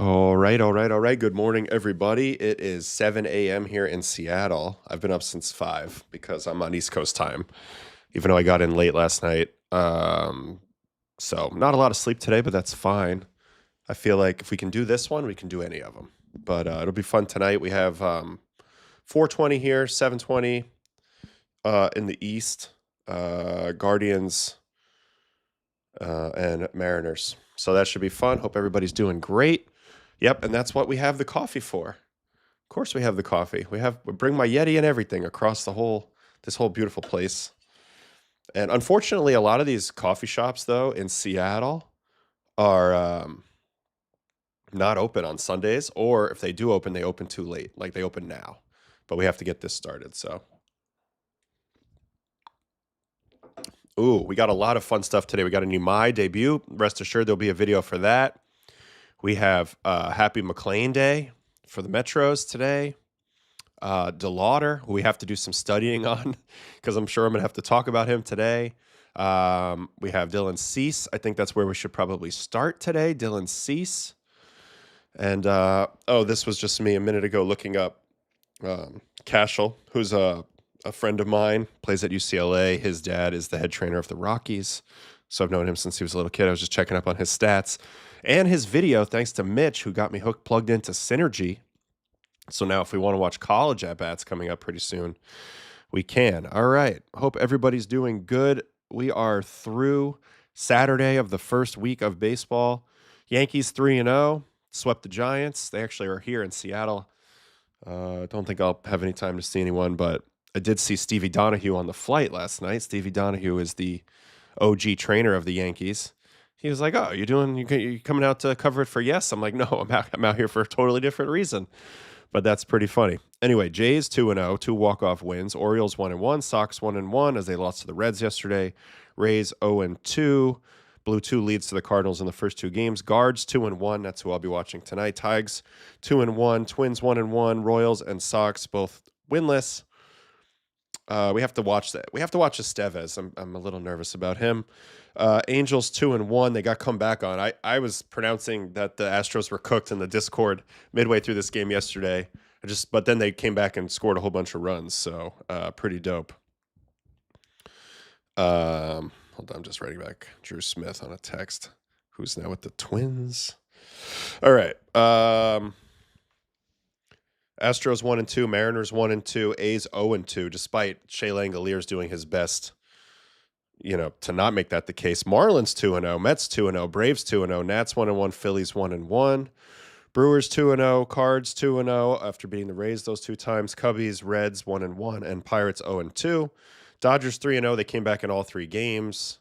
All right, all right, all right. Good morning, everybody. It is 7 a.m. here in Seattle. I've been up since 5 because I'm on East Coast time, even though I got in late last night. So not a lot of sleep today, but that's fine. I feel like if we can do this one, we can do any of them. But it'll be fun tonight. We have 4:20 here, 7:20 in the East, Guardians and Mariners. So that should be fun. Hope everybody's doing great. Yep, and that's what we have the coffee for. Of course, we have the coffee. We bring my Yeti and everything across this whole beautiful place. And unfortunately, a lot of these coffee shops, though, in Seattle, are not open on Sundays, or if they do open, they open too late. Like they open now, but we have to get this started. So, we got a lot of fun stuff today. We got a new My debut. Rest assured, there'll be a video for that. We have Happy McLean Day for the Metros today. Delauter, who we have to do some studying on because I'm sure I'm going to have to talk about him today. We have Dylan Cease. I think that's where we should probably start today. Dylan Cease. And, this was just me a minute ago looking up Cashel, who's a friend of mine, plays at UCLA. His dad is the head trainer of the Rockies. So I've known him since he was a little kid. I was just checking up on his stats and his video, thanks to Mitch, who got me plugged into Synergy. So now if we want to watch college at-bats coming up pretty soon, we can. All right. Hope everybody's doing good. We are through Saturday of the first week of baseball. Yankees 3-0, swept the Giants. They actually are here in Seattle. I don't think I'll have any time to see anyone, but I did see Stevie Donahue on the flight last night. Stevie Donahue is the OG trainer of the Yankees. He was like, "Oh, you coming out to cover it for Yes?" I'm like, "No, I'm out here for a totally different reason." But that's pretty funny. Anyway, Jays 2-0, 2 walk-off wins. Orioles 1-1, Sox 1-1 as they lost to the Reds yesterday. Rays 0-2. Blew 2 leads to the Cardinals in the first 2 games. Guards 2-1. That's who I'll be watching tonight. Tigers 2-1. Twins 1-1. Royals and Sox both winless. We have to watch that. We have to watch Estevez. I'm a little nervous about him. Angels 2-1. They got come back on. I was pronouncing that the Astros were cooked in the Discord midway through this game yesterday. But then they came back and scored a whole bunch of runs. So pretty dope. Hold on, I'm just writing back Drew Smith on a text, who's now with the Twins. All right. Astros 1-2, Mariners 1-2, A's 0-2, despite Shea Langoliers doing his best, to not make that the case. Marlins 2-0, Mets 2-0, Braves 2-0, Nats 1-1, Phillies 1-1, Brewers 2-0, Cards 2-0 after beating the Rays those 2 times, Cubbies, Reds 1-1, and Pirates 0-2. Dodgers 3-0, they came back in all 3 games.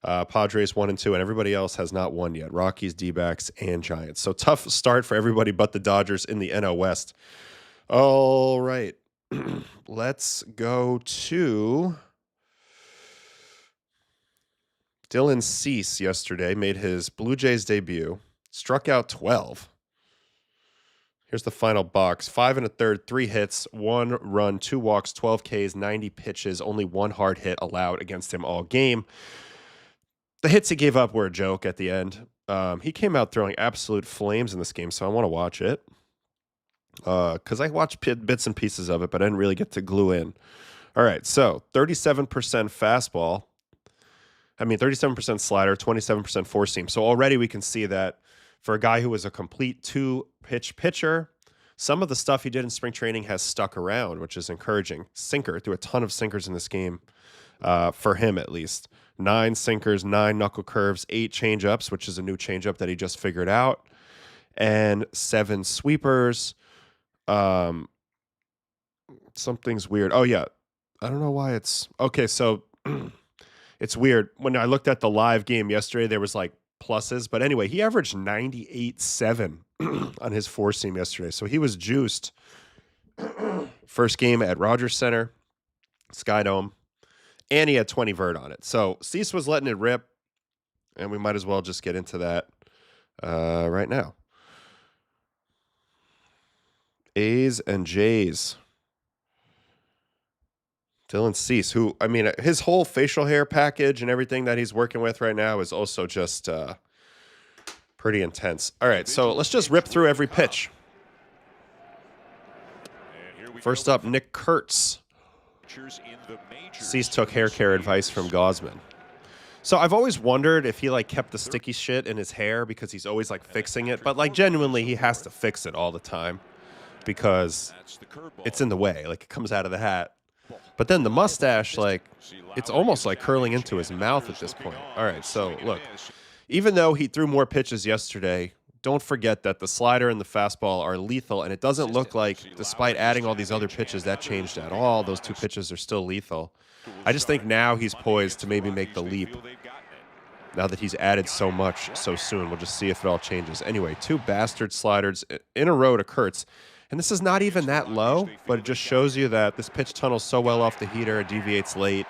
Padres 1-2, and everybody else has not won yet. Rockies, D-backs, and Giants. So tough start for everybody but the Dodgers in the NL West. All right. Let's go to Dylan Cease yesterday. Made his Blue Jays debut. Struck out 12. Here's the final box. 5 1/3, 3 hits, 1 run, 2 walks, 12 Ks, 90 pitches. Only 1 hard hit allowed against him all game. The hits he gave up were a joke at the end. He came out throwing absolute flames in this game, so I want to watch it. Because I watched bits and pieces of it, but I didn't really get to glue in. All right, so 37% fastball. 37% slider, 27% four seam. So already we can see that for a guy who was a complete 2-pitch pitcher, some of the stuff he did in spring training has stuck around, which is encouraging. Sinker, threw a ton of sinkers in this game, for him at least. 9 sinkers, 9 knuckle curves, 8 changeups, which is a new changeup that he just figured out, and 7 sweepers. Something's weird. Oh, yeah. I don't know why it's... Okay, so it's weird. When I looked at the live game yesterday, there was like pluses. But anyway, he averaged 98.7 on his four seam yesterday. So he was juiced. First game at Rogers Center, Sky Dome, and he had 20 vert on it. So Cease was letting it rip, and we might as well just get into that right now. A's and J's. Dylan Cease, who, his whole facial hair package and everything that he's working with right now is also just Pretty intense. All right, so let's just rip through every pitch. First up, Nick Kurtz. Cease took hair care advice from Gosman. So I've always wondered if he like kept the sticky shit in his hair because he's always like fixing it, but like genuinely he has to fix it all the time because it's in the way, like it comes out of the hat. But then the mustache, like it's almost like curling into his mouth at this point. All right, so look, even though he threw more pitches yesterday, don't forget that the slider and the fastball are lethal, and it doesn't look like, despite adding all these other pitches, that changed at all. Those two pitches are still lethal. I just think now he's poised to maybe make the leap. Now that he's added so much so soon, we'll just see if it all changes. Anyway, 2 bastard sliders in a row to Kurtz. And this is not even that low, but it just shows you that this pitch tunnels so well off the heater, it deviates late.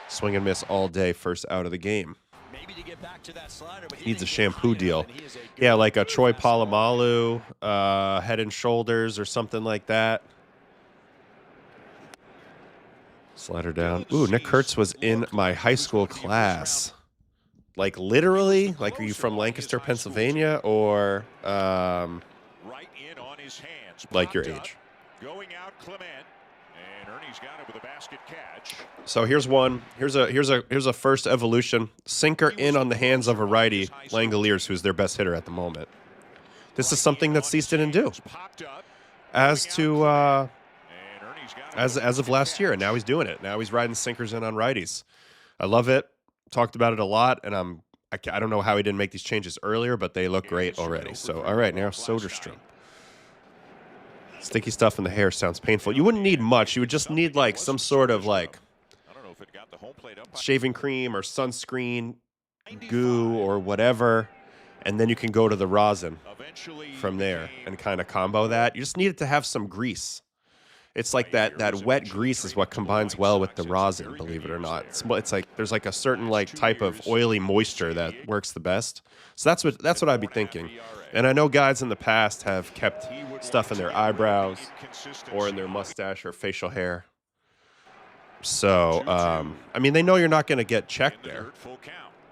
Swing and miss all day, first out of the game. Needs a shampoo deal. Yeah, like a Troy Polamalu, Head and Shoulders or something like that. Slider down. Ooh, Nick Kurtz was in my high school class. Like literally? Like are you from Lancaster, Pennsylvania, or like your age? So here's one. Here's a first evolution. Sinker in on the hands of a righty, Langoliers, who's their best hitter at the moment. This is something that Cease didn't do. As of last year, and now he's doing it. Now he's riding sinkers in on righties. I love it. Talked about it a lot, and I don't know how he didn't make these changes earlier, but they look great already. So all right, now Soderstrom. Sticky stuff in the hair sounds painful. You wouldn't need much. You would just need like some sort of like shaving cream or sunscreen, goo or whatever, and then you can go to the rosin from there and kind of combo that. You just need it to have some grease. It's like that wet grease is what combines well with the rosin, believe it or not. It's like there's like a certain like type of oily moisture that works the best. So that's what I'd be thinking. And I know guys in the past have kept stuff in their eyebrows or in their mustache or facial hair. So, I mean, they know you're not going to get checked there.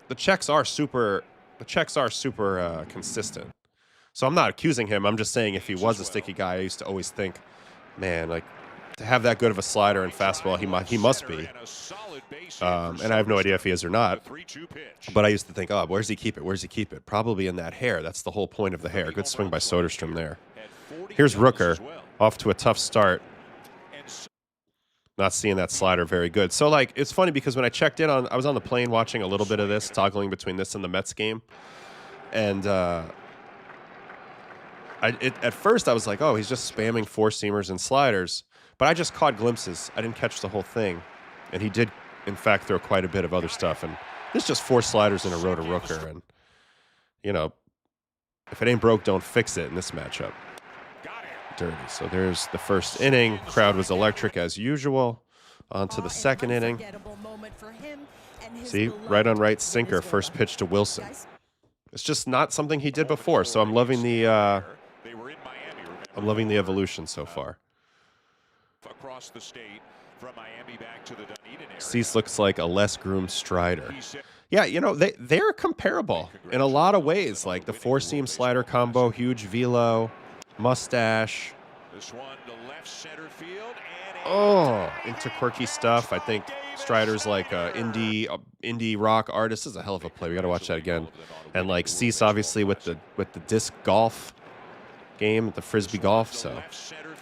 The checks are super consistent. So I'm not accusing him. I'm just saying if he was a sticky guy, I used to always think, man, like to have that good of a slider and fastball, he must be. And I have no idea if he is or not. But I used to think, oh, where's he keep it? Where's he keep it? Probably in that hair. That's the whole point of the hair. Good swing by Soderstrom there. Here's Rooker off to a tough start. Not seeing that slider very good. So, like, it's funny because when I checked in I was on the plane watching a little bit of this, toggling between this and the Mets game. And at first I was like, oh, he's just spamming 4-seamers and sliders. But I just caught glimpses. I didn't catch the whole thing. And he did, in fact, throw quite a bit of other stuff. And there's just 4 sliders in a row to Rooker. And, you know, if it ain't broke, don't fix it in this matchup. Dirty. So there's the first inning. Crowd was electric as usual. On to the second inning. See, right on right sinker, first pitch to Wilson. It's just not something he did before. So I'm loving the evolution so far. Across the state from Miami back to the Dunedin area. Cease looks like a less groomed Strider. Yeah, you know, they're comparable in a lot of ways. Like the 4-seam slider combo, huge velo, mustache. This one to left center field. Oh, into quirky stuff. I think Strider's like a indie rock artist. This is a hell of a play. We got to watch that again. And like Cease, obviously with the disc golf game, the frisbee golf. So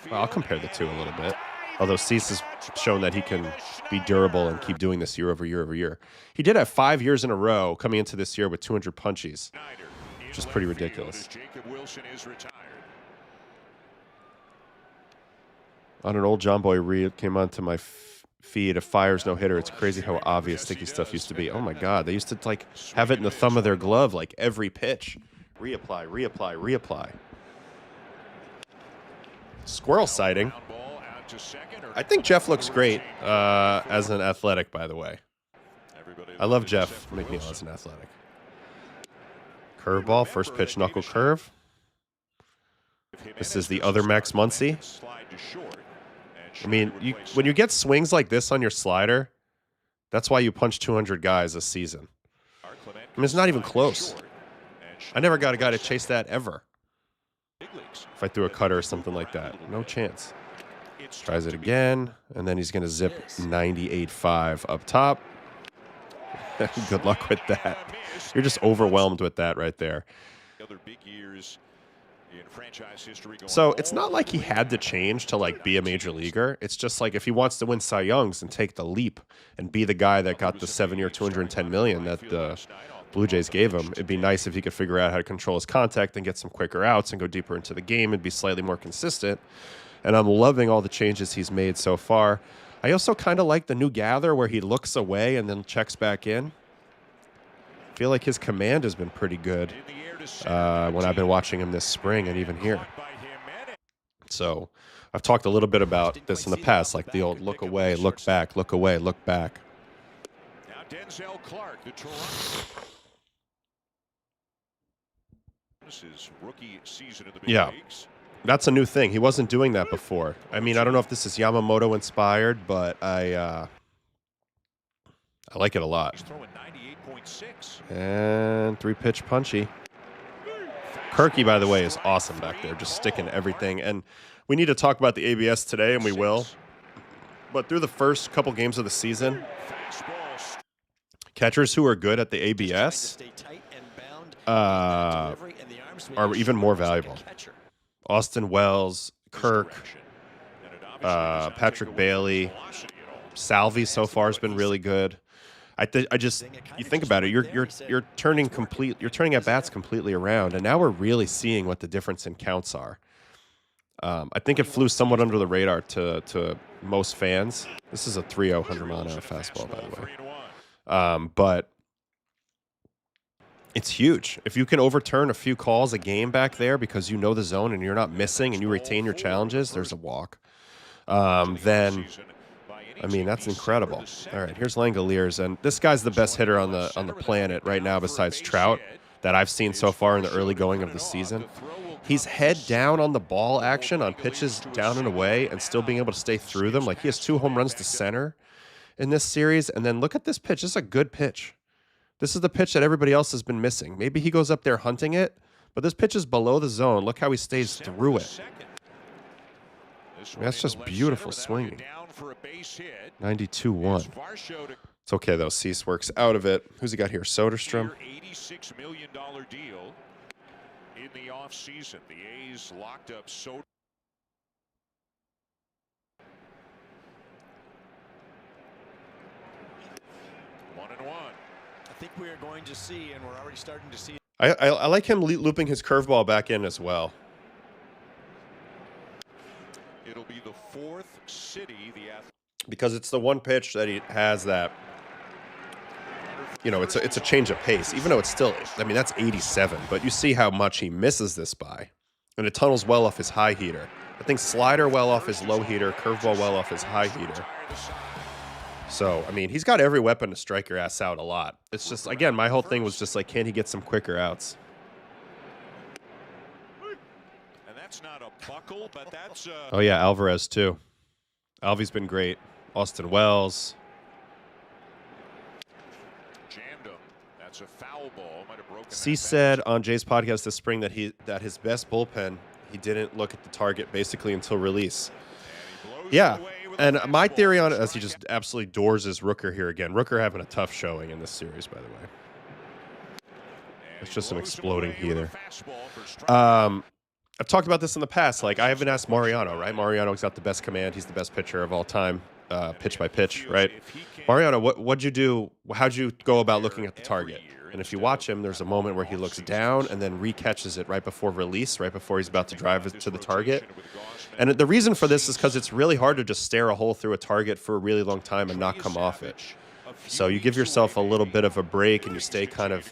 well, I'll compare the two a little bit. Although Cease has shown that he can be durable and keep doing this year over year over year. He did have 5 years in a row coming into this year with 200 punchies, which is pretty ridiculous. On an old John Boy read came onto my feed, a Fire's no-hitter. It's crazy how obvious sticky stuff used to be. Oh, my God. They used to, like, have it in the thumb of their glove, like, every pitch. Reapply, reapply, reapply. Squirrel sighting. I think Jeff looks great as an athletic, by the way. I love Jeff McNeil as an athletic. Curveball, first pitch knuckle curve. This is the other Max Muncy. I mean, when you get swings like this on your slider, that's why you punch 200 guys a season. I mean, it's not even close. I never got a guy to chase that ever. If I threw a cutter or something like that, no chance. Tries it again, and then he's going to zip 98.5 up top. Good luck with that. You're just overwhelmed with that right there. So it's not like he had to change to like be a major leaguer. It's just like if he wants to win Cy Youngs and take the leap and be the guy that got the 7-year, $210 million that the Blue Jays gave him, it'd be nice if he could figure out how to control his contact and get some quicker outs and go deeper into the game and be slightly more consistent. And I'm loving all the changes he's made so far. I also kind of like the new gather where he looks away and then checks back in. I feel like his command has been pretty good when I've been watching him this spring and even here. So I've talked a little bit about this in the past, like the old look away, look back, look away, look back. Now Denzel Clark, the Toronto. This is rookie season in the big leagues. That's a new thing. He wasn't doing that before. I mean, I don't know if this is Yamamoto inspired, but I like it a lot. He's throwing 98.6. And 3-pitch punchy. Kirky, by the way, is awesome back there, just sticking everything. And we need to talk about the ABS today, and we will. But through the first couple games of the season, catchers who are good at the ABS are even more valuable. Austin Wells, Kirk, Patrick Bailey, Salvi so far has been really good. I just you think about it, you're turning at bats completely around, and now we're really seeing what the difference in counts are. I think it flew somewhat under the radar to most fans. This is a 3-0 100-mile-an-hour fastball, by the way. But it's huge. If you can overturn a few calls a game back there because you know the zone and you're not missing and you retain your challenges, there's a walk. Then, I mean, that's incredible. All right, here's Langoliers, and this guy's the best hitter on the planet right now besides Trout that I've seen so far in the early going of the season. He's head down on the ball action on pitches down and away and still being able to stay through them. Like he has 2 home runs to center in this series. And then look at this pitch. This is a good pitch. This is the pitch that everybody else has been missing. Maybe he goes up there hunting it, but this pitch is below the zone. Look how he stays through it. That's just beautiful swinging. 92-1. It's okay, though. Cease works out of it. Who's he got here? Soderstrom. $86 million deal in the offseason. The A's locked up Soderstrom. 1-1. I think we are going to see, and we're already starting to see. I like him looping his curveball back in as well. It'll be the 4th city, because it's the one pitch that he has that, you know, it's a change of pace, even though it's still, I mean, that's 87, but you see how much he misses this by, and it tunnels well off his high heater. I think slider well off his low heater, curveball well off his high heater. So, I mean, he's got every weapon to strike your ass out a lot. It's just, again, my whole thing was just like, can he get some quicker outs? and that's not a buckle, but that's Oh, yeah, Alvarez, too. Alvy's been great. Austin Wells. jammed him. That's a foul ball. Might have broken. C said on Jay's podcast this spring that his best bullpen, he didn't look at the target basically until release. Yeah, and my theory on it is he just absolutely doors his Rooker here again. Rooker having a tough showing in this series, by the way. It's just an exploding heater. I've talked about this in the past. Like, I haven't asked Mariano, right? Mariano's got the best command. He's the best pitcher of all time, pitch by pitch, right? Mariano, what'd you do? How'd you go about looking at the target? And if you watch him, there's a moment where he looks down and then recatches it right before release, right before he's about to drive it to the target. And the reason for this is because it's really hard to just stare a hole through a target for a really long time and not come off it. So you give yourself a little bit of a break and you stay kind of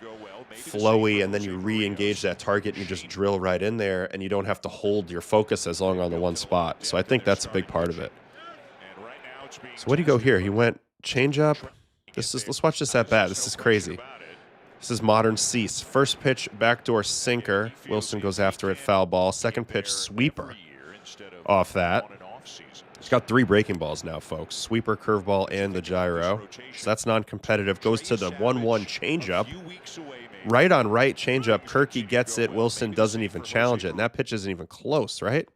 flowy, and then you re-engage that target and you just drill right in there, and you don't have to hold your focus as long on the one spot. So I think that's a big part of it. So what do you go here? He went changeup. Let's watch this at bat. This is crazy. This is modern Cease. First pitch, backdoor sinker. Wilson goes after it, foul ball. Second pitch, sweeper off that. He's got 3 breaking balls now, folks. Sweeper, curveball, and the gyro. So that's non-competitive. Goes to the 1-1 changeup. Right on right changeup. Kirky gets it. Wilson doesn't even challenge it. And that pitch isn't even close, right?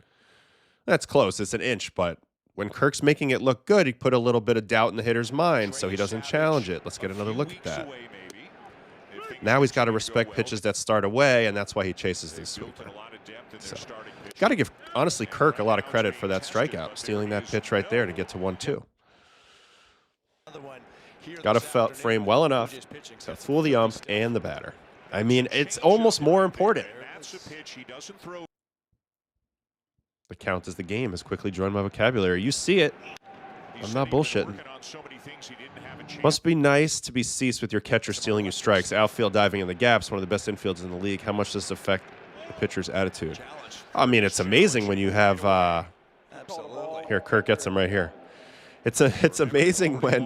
That's close. It's an inch. But when Kirk's making it look good, he put a little bit of doubt in the hitter's mind, so he doesn't challenge it. Let's get another look at that. Now he's got to respect pitches that start away, and that's why he chases the sweeper. So, got to give, honestly, Kirk a lot of credit for that strikeout, stealing that pitch right there to get to 1-2. Got to frame well enough to fool the ump and the batter. I mean, it's almost more important. The count is the game has quickly joined my vocabulary. You see it. I'm not bullshitting. Must be nice to be ceased with your catcher stealing you strikes. Outfield diving in the gaps, one of the best infielders in the league. How much does this affect the pitcher's attitude? I mean, it's amazing when you have here, Kirk gets him right here. It's amazing when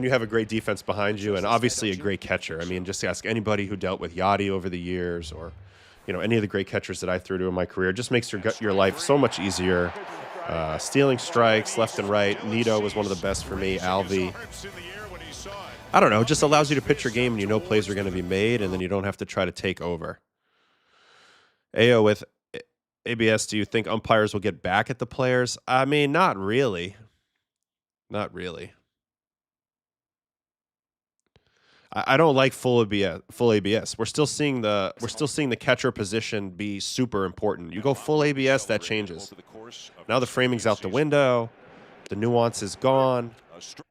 you have a great defense behind you and obviously a great catcher. I mean, just ask anybody who dealt with Yachty over the years, or any of the great catchers that I threw to in my career. It just makes your life so much easier. Stealing strikes left and right. Nito was one of the best for me. Alvy. I don't know. It just allows you to pitch your game and you know plays are going to be made, and then you don't have to try to take over. AO with ABS, do you think umpires will get back at the players? I mean, not really. Not really. I don't like full ABS. We're still seeing the catcher position be super important. You go full ABS, that changes. Now the framing's out the window, the nuance is gone,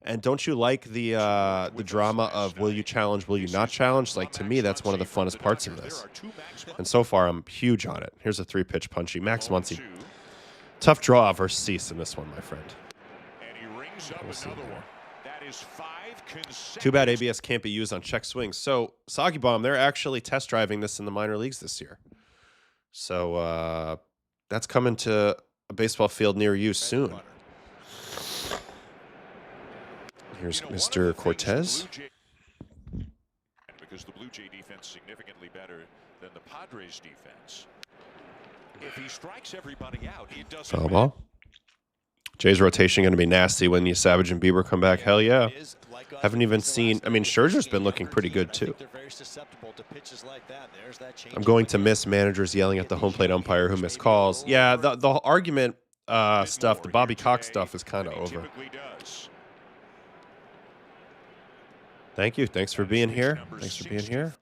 and don't you like the drama of will you challenge, will you not challenge? Like, to me, that's one of the funnest parts of this. And so far, I'm huge on it. Here's a 3-pitch punchy. Max Muncy. Tough draw versus Cease in this one, my friend. We'll see here. Too bad ABS can't be used on check swings. So, Soggy Bomb, they're actually test driving this in the minor leagues this year. So, that's coming to a baseball field near you soon. Here's Mr. Cortez. Because the Blue Jay defense significantly better than the Padres defense. If he strikes everybody out, he doesn't. Foul ball. Jay's rotation going to be nasty when you Savage and Bieber come back. Hell yeah. Haven't even seen. I mean, Scherzer's been looking pretty good too. I'm going to miss managers yelling at the home plate umpire who missed calls. Yeah, the argument stuff, the Bobby Cox stuff is kind of over. Thank you. Thanks for being here. Thanks for being here.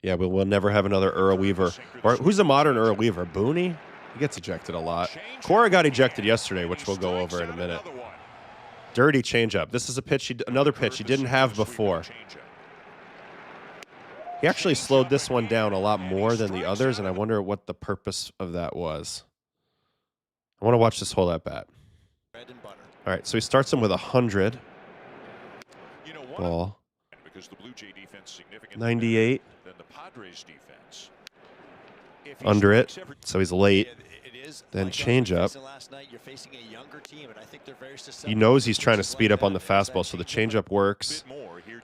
Yeah, we'll never have another Earl Weaver. Or who's a modern Earl Weaver? Booney? He gets ejected a lot. Cora got ejected yesterday, which we'll go over in a minute. Dirty changeup. This is a pitch, another pitch he didn't have before. He actually slowed this one down a lot more than the others, and I wonder what the purpose of that was. I want to watch this whole at bat. All right, so he starts him with 100. Ball. 98. Under it, so he's late. Then changeup. He knows he's trying to speed up on the fastball, so the changeup works.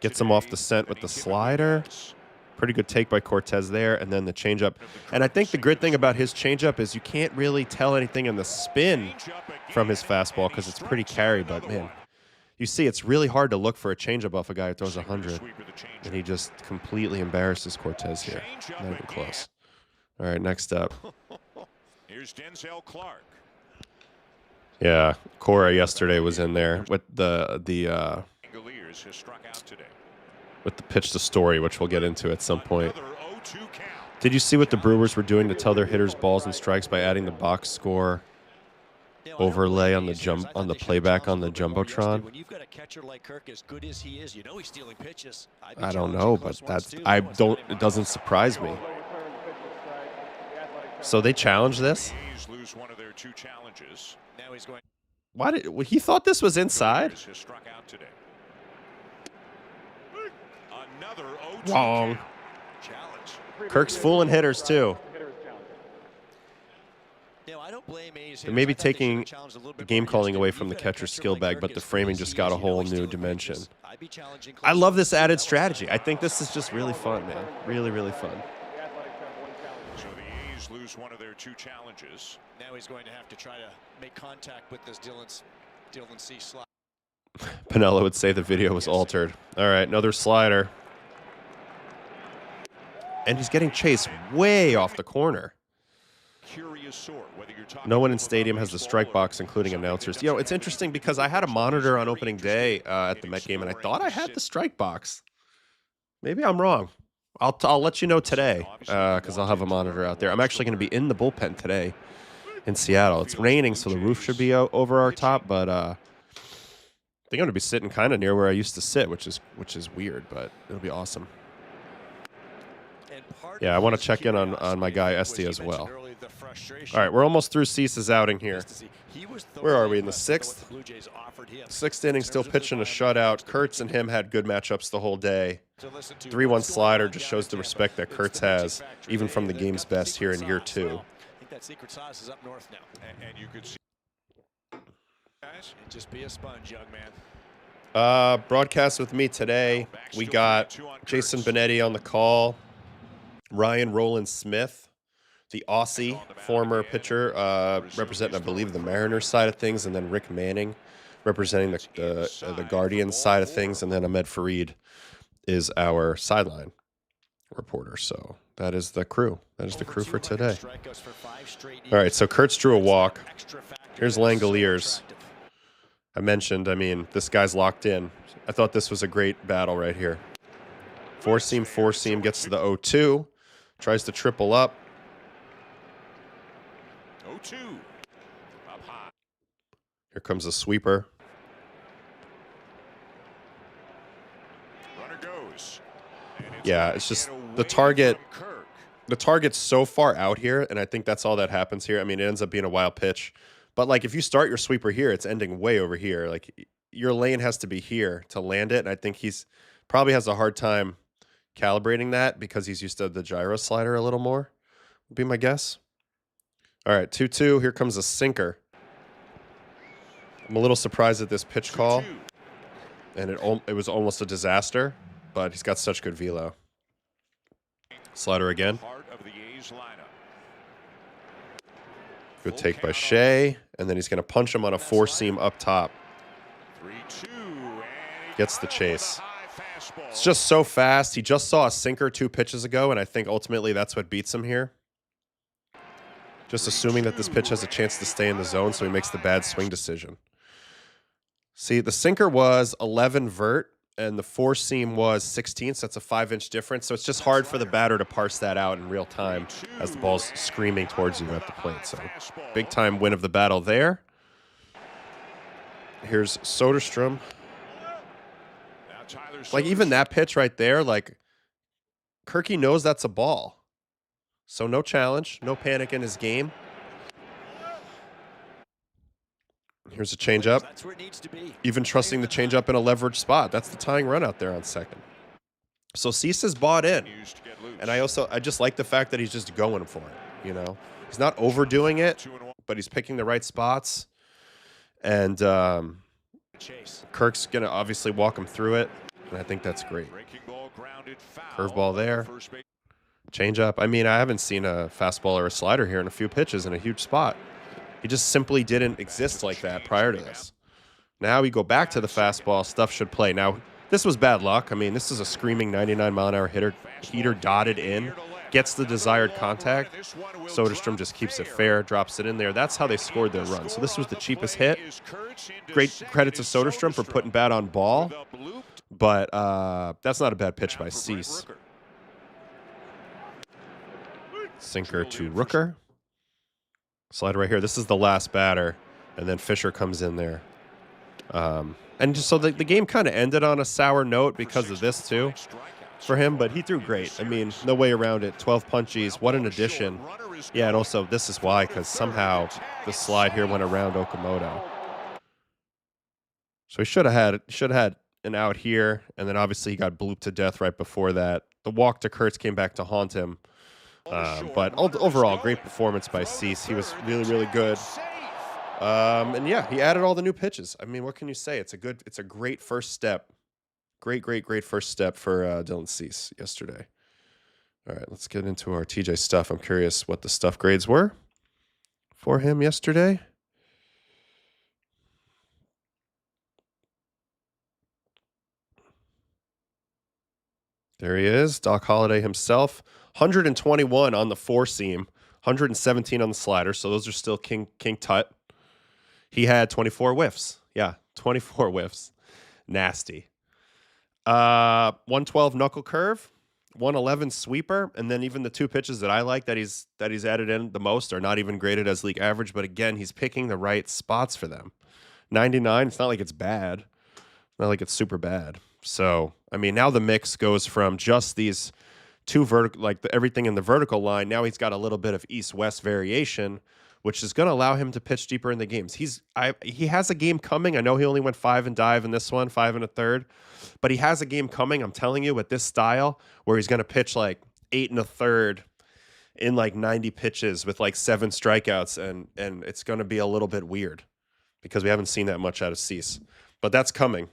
Gets him off the scent with the slider. Pretty good take by Cortez there, and then the changeup. And I think the great thing about his changeup is you can't really tell anything in the spin from his fastball because it's pretty carry, but man, you see it's really hard to look for a changeup off a guy who throws 100, and he just completely embarrasses Cortez here. Not even close. All right, next up. Here's Denzel Clark. Yeah, Cora yesterday was in there with the pitch to Story, which we'll get into at some point. Did you see what the Brewers were doing to tell their hitters balls and strikes by adding the box score overlay on the playback on the jumbotron? I don't know, but it doesn't surprise me. So they challenged this? Why did he thought this was inside? Wrong. Kirk's fooling hitters too. They may be taking the game calling away from the catcher's skill bag, but the framing just got a whole new dimension. I love this added strategy. I think this is just really fun, man. Really, really fun. So the A's lose one of their 2 challenges. Now he's going to have to try to make contact with this Dylan C slide. Pinella would say the video was altered. All right, another slider. And he's getting chased way off the corner. No one in stadium has the strike box, including announcers. You know, it's interesting because I had a monitor on opening day at the Met game, and I thought I had the strike box. Maybe I'm wrong. I'll let you know today because I'll have a monitor out there. I'm actually going to be in the bullpen today in Seattle. It's raining, so the roof should be over our top, but I think I'm going to be sitting kind of near where I used to sit, which is weird, but it'll be awesome. Yeah, I want to check in on my guy Esty as well. All right, we're almost through Cease's outing here. Where are we, in the 6th? 6th inning, still pitching a shutout. Kurtz and him had good matchups the whole day. 3-1 slider just shows the respect that Kurtz has, even from the game's best here in year 2. I think that secret sauce is up north now. And you could see, guys, just be a sponge, young man. Broadcast with me today, we got Jason Benetti on the call, Ryan Roland Smith, the Aussie former pitcher, representing, I believe, the Mariners side of things, and then Rick Manning representing the Guardians side of things, and then Ahmed Fareed is our sideline reporter. So that is the crew. That is the crew for today. All right, so Kurtz drew a walk. Here's Langoliers. I mentioned, I mean, this guy's locked in. I thought this was a great battle right here. Four-seam, gets to the 0-2. Tries to triple up. 0-2. Up high. Here comes a sweeper. Runner goes. Yeah, it's just the target. The target's so far out here, and I think that's all that happens here. I mean, it ends up being a wild pitch. But, like, if you start your sweeper here, it's ending way over here. Like, your lane has to be here to land it, and I think he's probably has a hard time calibrating that because he's used to the gyro slider a little more, would be my guess. All right, 2-2. Here comes a sinker. I'm a little surprised at this pitch call, and it was almost a disaster, but he's got such good velo. Slider again. Good take by Shea, and then he's going to punch him on a four-seam up top. Gets the chase. It's just so fast. He just saw a sinker 2 pitches ago, and I think ultimately that's what beats him here. Just assuming that this pitch has a chance to stay in the zone, so he makes the bad swing decision. See, the sinker was 11 vert, and the four-seam was 16, so that's a 5-inch difference. So it's just hard for the batter to parse that out in real time as the ball's screaming towards you at the plate. So big-time win of the battle there. Here's Soderstrom. Like, even that pitch right there, like, Kirky knows that's a ball. So no challenge, no panic in his game. Here's a changeup. Even trusting the changeup in a leverage spot. That's the tying run out there on second. So Cease is bought in. And I just like the fact that he's just going for it, you know. He's not overdoing it, but he's picking the right spots. And Kirk's going to obviously walk him through it. And I think that's great. Curveball there. Changeup. I mean, I haven't seen a fastball or a slider here in a few pitches in a huge spot. He just simply didn't exist like that prior to this. Now we go back to the fastball. Stuff should play. Now, this was bad luck. I mean, this is a screaming 99-mile-an-hour heater dotted in. Gets the desired contact. Soderstrom just keeps it fair, drops it in there. That's how they scored their run. So this was the cheapest hit. Great credit to Soderstrom for putting bat on ball. But that's not a bad pitch by Cease. Sinker to Rooker. Slider right here. This is the last batter. And then Fisher comes in there. And just so the game kind of ended on a sour note because of this too for him. But he threw great. I mean, no way around it. 12 punchies. What an addition. Yeah, and also this is why, because somehow the slide here went around Okamoto. So he should have had an out here. And then obviously he got blooped to death right before that. The walk to Kurtz came back to haunt him. But overall, great performance by Cease. He was really, really good. And yeah, he added all the new pitches. I mean, what can you say? It's a great first step. Great first step for Dylan Cease yesterday. All right, let's get into our TJ stuff. I'm curious what the stuff grades were for him yesterday. There he is, Doc Holliday himself. 121 on the four seam, 117 on the slider. So those are still king tut. He had 24 whiffs. Yeah, 24 whiffs. Nasty. 112 knuckle curve, 111 sweeper, and then even the two pitches that I like that he's added in the most are not even graded as league average. But again, he's picking the right spots for them. 99. It's not like it's bad. Not like it's super bad. So, I mean, now the mix goes from just these two vertical, like everything in the vertical line. Now he's got a little bit of east-west variation, which is going to allow him to pitch deeper in the games. He has a game coming. I know he only went 5 and dive in this one, 5 1/3, but he has a game coming. I'm telling you, with this style, where he's going to pitch like 8 1/3 in like 90 pitches with like 7 strikeouts, and it's going to be a little bit weird because we haven't seen that much out of Cease. But that's coming.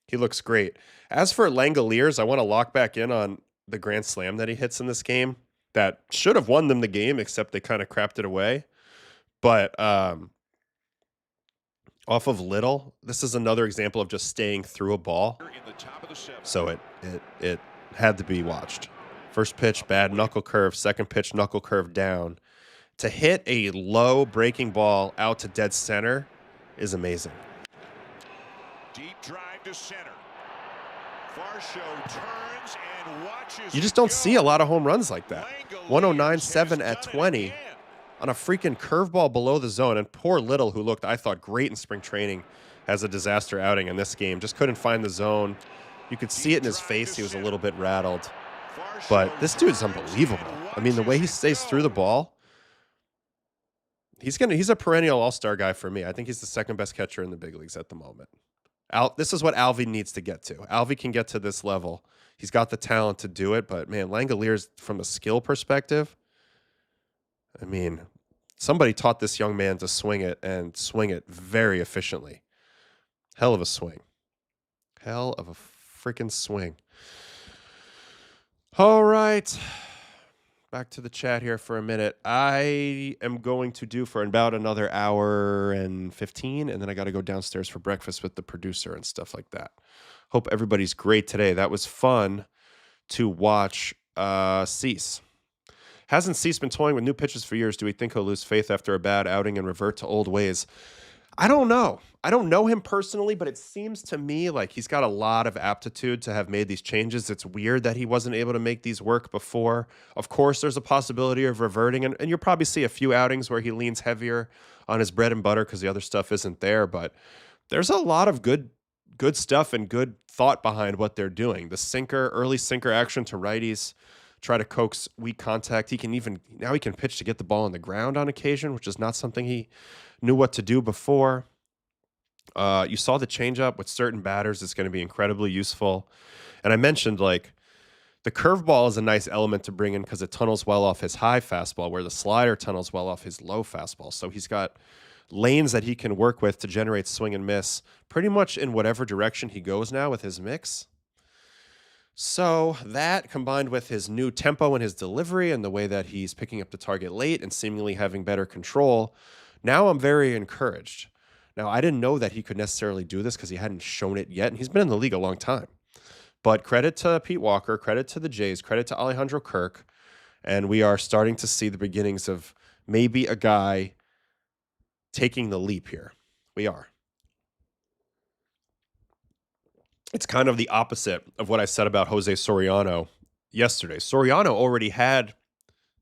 He looks great. As for Langoliers, I want to lock back in on the grand slam that he hits in this game. That should have won them the game, except they kind of crapped it away. But off of Little, this is another example of just staying through a ball. So it had to be watched. First pitch, bad knuckle curve. Second pitch, knuckle curve down. To hit a low breaking ball out to dead center is amazing. Deep drive to center. Varsho turns and watches. You just don't see a lot of home runs like that. 109.7 at 20 on a freaking curveball below the zone. And poor Little, who looked, I thought, great in spring training, has a disaster outing in this game. Just couldn't find the zone. You could see it in his face. He was a little bit rattled. But this dude's unbelievable. I mean, the way he stays through the ball, he's a perennial all-star guy for me. I think he's the second best catcher in the big leagues at the moment. This is what Alvy needs to get to. Alvy can get to this level. He's got the talent to do it, but man, Langoliers, from a skill perspective, I mean, somebody taught this young man to swing it and swing it very efficiently. Hell of a swing. Hell of a freaking swing. All right. Back to the chat here for a minute. I am going to do for about another hour and 15, and then I got to go downstairs for breakfast with the producer and stuff like that. Hope everybody's great today. That was fun to watch Cease. Hasn't Cease been toying with new pitches for years? Do we think he'll lose faith after a bad outing and revert to old ways? I don't know. I don't know him personally, but it seems to me like he's got a lot of aptitude to have made these changes. It's weird that he wasn't able to make these work before. Of course, there's a possibility of reverting, and you'll probably see a few outings where he leans heavier on his bread and butter because the other stuff isn't there. But there's a lot of good stuff and good thought behind what they're doing. The sinker, early sinker action to righties, try to coax weak contact. He can pitch to get the ball on the ground on occasion, which is not something he knew what to do before. You saw the changeup with certain batters. It's going to be incredibly useful. And I mentioned, like, the curveball is a nice element to bring in because it tunnels well off his high fastball, where the slider tunnels well off his low fastball. So he's got lanes that he can work with to generate swing and miss pretty much in whatever direction he goes now with his mix. So that, combined with his new tempo and his delivery and the way that he's picking up the target late and seemingly having better control, now I'm very encouraged. Now, I didn't know that he could necessarily do this because he hadn't shown it yet, and he's been in the league a long time. But credit to Pete Walker, credit to the Jays, credit to Alejandro Kirk, and we are starting to see the beginnings of maybe a guy taking the leap here. We are. It's kind of the opposite of what I said about Jose Soriano yesterday. Soriano already had,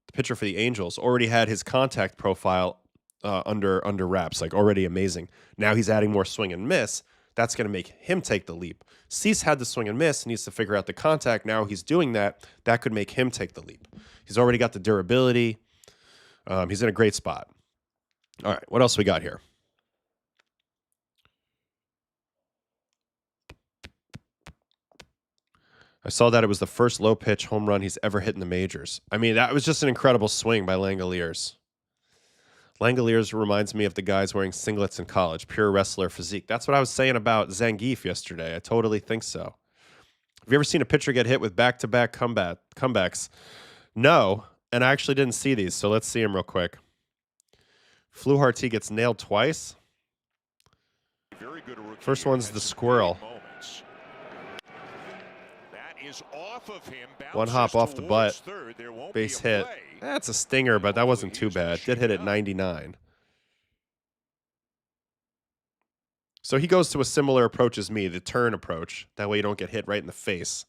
the pitcher for the Angels, already had his contact profile under wraps, like already amazing. Now he's adding more swing and miss. That's going to make him take the leap. Cease had the swing and miss, needs to figure out the contact. Now he's doing that. That could make him take the leap. He's already got the durability. He's in a great spot. All right, what else we got here? I saw that it was the first low pitch home run he's ever hit in the majors. I mean, that was just an incredible swing by Langoliers. Langoliers reminds me of the guys wearing singlets in college, pure wrestler physique. That's what I was saying about Zangief yesterday. I totally think so. Have you ever seen a pitcher get hit with back-to-back comebacks? No, and I actually didn't see these, so let's see them real quick. Fluharty gets nailed twice. First one's the squirrel. is off of him. One hop off the butt. Third. There won't Base be a hit. play. That's a stinger, but that wasn't too bad. Did hit at 99. So he goes to a similar approach as me, the turn approach. That way you don't get hit right in the face.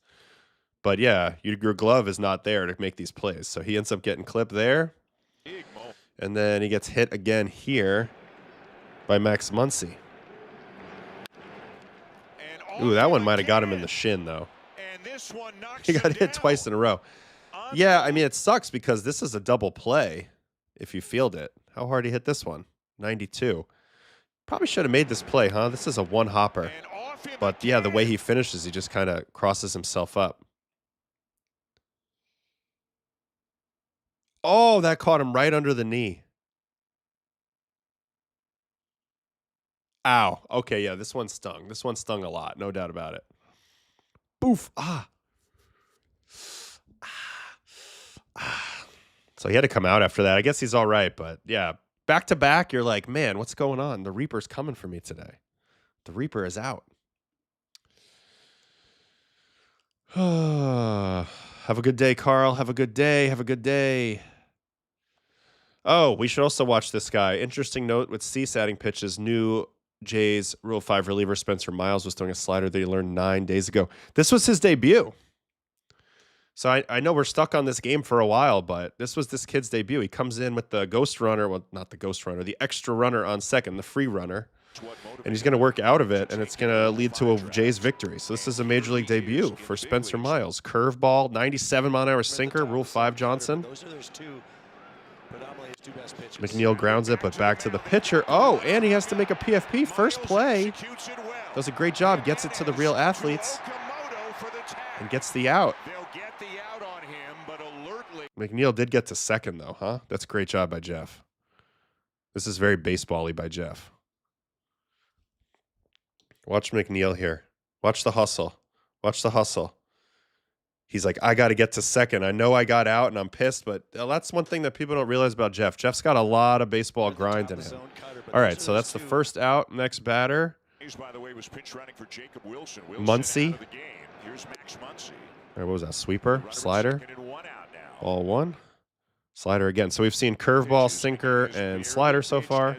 But yeah, your glove is not there to make these plays. So he ends up getting clipped there. And then he gets hit again here by Max Muncy. Ooh, that one might have got him in the shin, though. And this one knocks He got him hit down. twice in a row. Yeah, I mean, it sucks because this is a double play if you field it. How hard he hit this one? 92. Probably should have made this play, huh? This is a one-hopper. But, yeah, the way he finishes, he just kind of crosses himself up. Oh, that caught him right under the knee. Ow. Okay, yeah, this one stung. This one stung a lot, no doubt about it. Boof. Ah. So he had to come out after that. I guess he's all right, but yeah, back to back, you're like, man, what's going on? The Reaper's coming for me today. The Reaper is out. Have a good day, Carl. Have a good day. Have a good day. Oh, we should also watch this guy. Interesting note with cease adding pitches. New Jays Rule 5 reliever Spencer Miles was throwing a slider that he learned 9 days ago. This was his debut. So I know we're stuck on this game for a while, but this was this kid's debut. He comes in with the ghost runner, well, not the ghost runner, the extra runner on second, the free runner. And he's going to work out of it, and it's going to lead to a Jays victory. So this is a Major League debut for Spencer Miles. Curveball, 97-mile-an-hour sinker, Rule 5 Johnson. McNeil grounds it, but back to the pitcher. Oh, and he has to make a PFP. First play. Does a great job. Gets it to the real athletes. And gets the out. McNeil did get to second, though, huh? That's a great job by Jeff. This is very baseball-y by Jeff. Watch McNeil here. Watch the hustle. Watch the hustle. He's like, I got to get to second. I know I got out, and I'm pissed, but that's one thing that people don't realize about Jeff. Jeff's got a lot of baseball grind in him. All right, so that's the first out. Next batter. Muncy. All right, what was that? Sweeper? Slider? Ball one. Slider again. So we've seen curveball, sinker, and slider so far.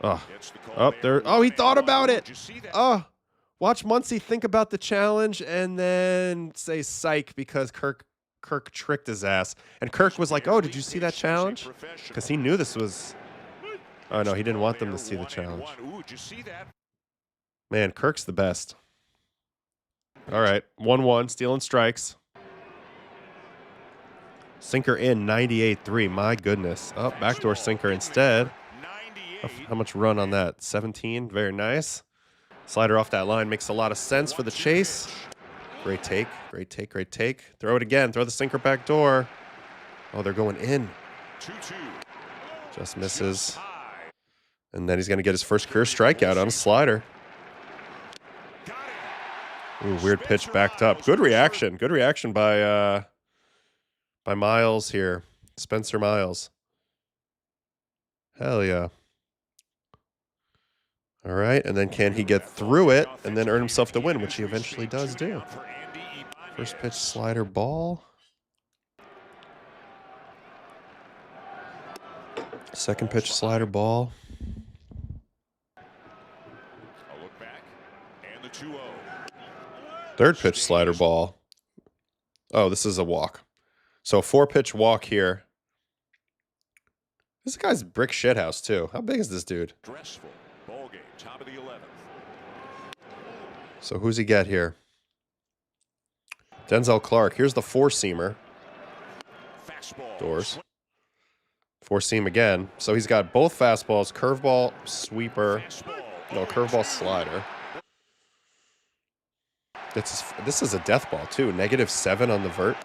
Oh, there. Oh, he thought about it. Oh, watch Muncy think about the challenge and then say psych because Kirk tricked his ass. And Kirk was like, oh, did you see that challenge? Because he knew this was. Oh, no, he didn't want them to see the challenge. Man, Kirk's the best. All right, 1-1, stealing strikes. Sinker in, 98.3. My goodness. Oh, backdoor sinker instead. How much run on that? 17. Very nice. Slider off that line makes a lot of sense for the chase. Great take. Great take. Great take. Throw it again. Throw the sinker back door. Oh, they're going in. Just misses. And then he's going to get his first career strikeout on a slider. Ooh, weird pitch backed up. Good reaction. Good reaction by Miles here. Spencer Miles. Hell yeah. All right, and then can he get through it and then earn himself the win, which he eventually does do. First pitch slider ball. Second pitch slider ball. Third pitch slider ball. Oh, this is a walk. So 4-pitch walk here. This guy's brick shithouse too. How big is this dude? Top of the 11th. So who's he get here? Denzel Clark. Here's the four-seamer. Doors. Four-seam again. So he's got both fastballs, curveball, sweeper. No, curveball, slider. This is a death ball, too. -7 on the vert.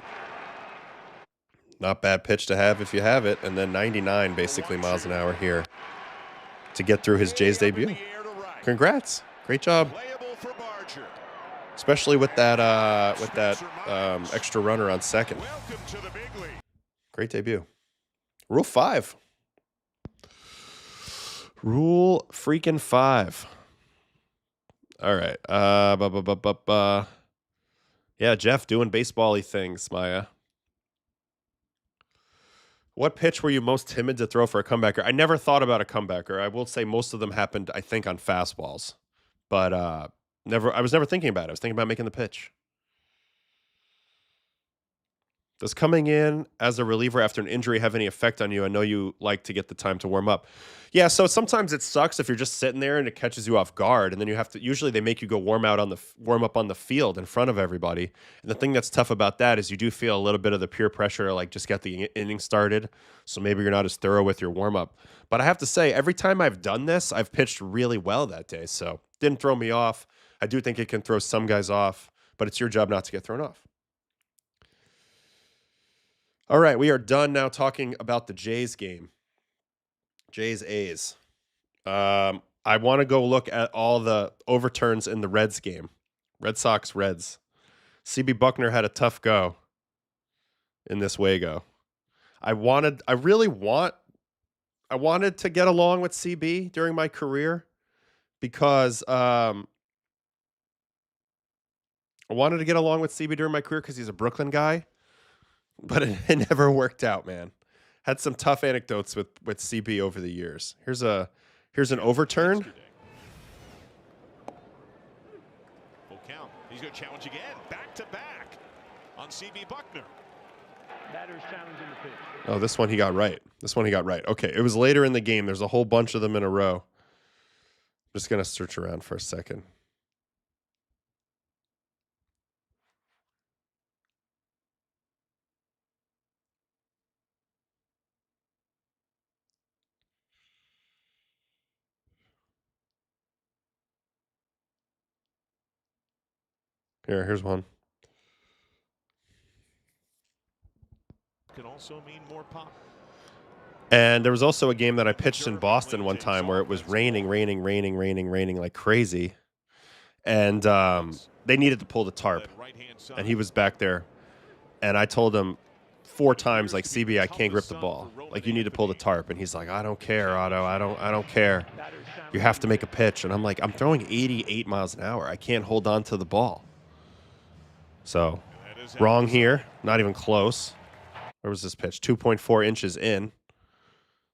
Not bad pitch to have if you have it. And then 99, basically, miles an hour here to get through his Jays debut. Congrats. Great job. Especially with that extra runner on second. Great debut. Rule 5. Rule freaking 5. All right. Yeah, Jeff doing baseball-y things, Maya. What pitch were you most timid to throw for a comebacker? I never thought about a comebacker. I will say most of them happened, I think, on fastballs. But I was never thinking about it. I was thinking about making the pitch. Does coming in as a reliever after an injury have any effect on you? I know you like to get the time to warm up. Yeah, so sometimes it sucks if you're just sitting there and it catches you off guard, and then you have to. Usually, they make you go warm up on the field in front of everybody. And the thing that's tough about that is you do feel a little bit of the peer pressure to like just get the inning started. So maybe you're not as thorough with your warm up. But I have to say, every time I've done this, I've pitched really well that day. So didn't throw me off. I do think it can throw some guys off, but it's your job not to get thrown off. All right, we are done now talking about the Jays game. Jays A's. I want to go look at all the overturns in the Reds game. Red Sox Reds. CB Bucknor had a tough go in this Wago. I wanted to get along with CB during my career because I wanted to get along with CB during my career because he's a Brooklyn guy. But it never worked out, man. Had some tough anecdotes with CB over the years. Here's an overturn. Full count. He's going to challenge again. Back to back on CB Bucknor. Batter's challenging the pitch. Oh, this one he got right. Okay, it was later in the game. There's a whole bunch of them in a row. I'm just going to search around for a second. Here's one. Can also mean more pop. And there was also a game that I pitched in Boston one time where it was raining like crazy. And they needed to pull the tarp. And he was back there. And I told him 4 times, like, CB, I can't grip the ball. Like, you need to pull the tarp. And he's like, I don't care, Otto. I don't care. You have to make a pitch. And I'm like, I'm throwing 88 miles an hour. I can't hold on to the ball. So, wrong here. Not even close. Where was this pitch? 2.4 inches in.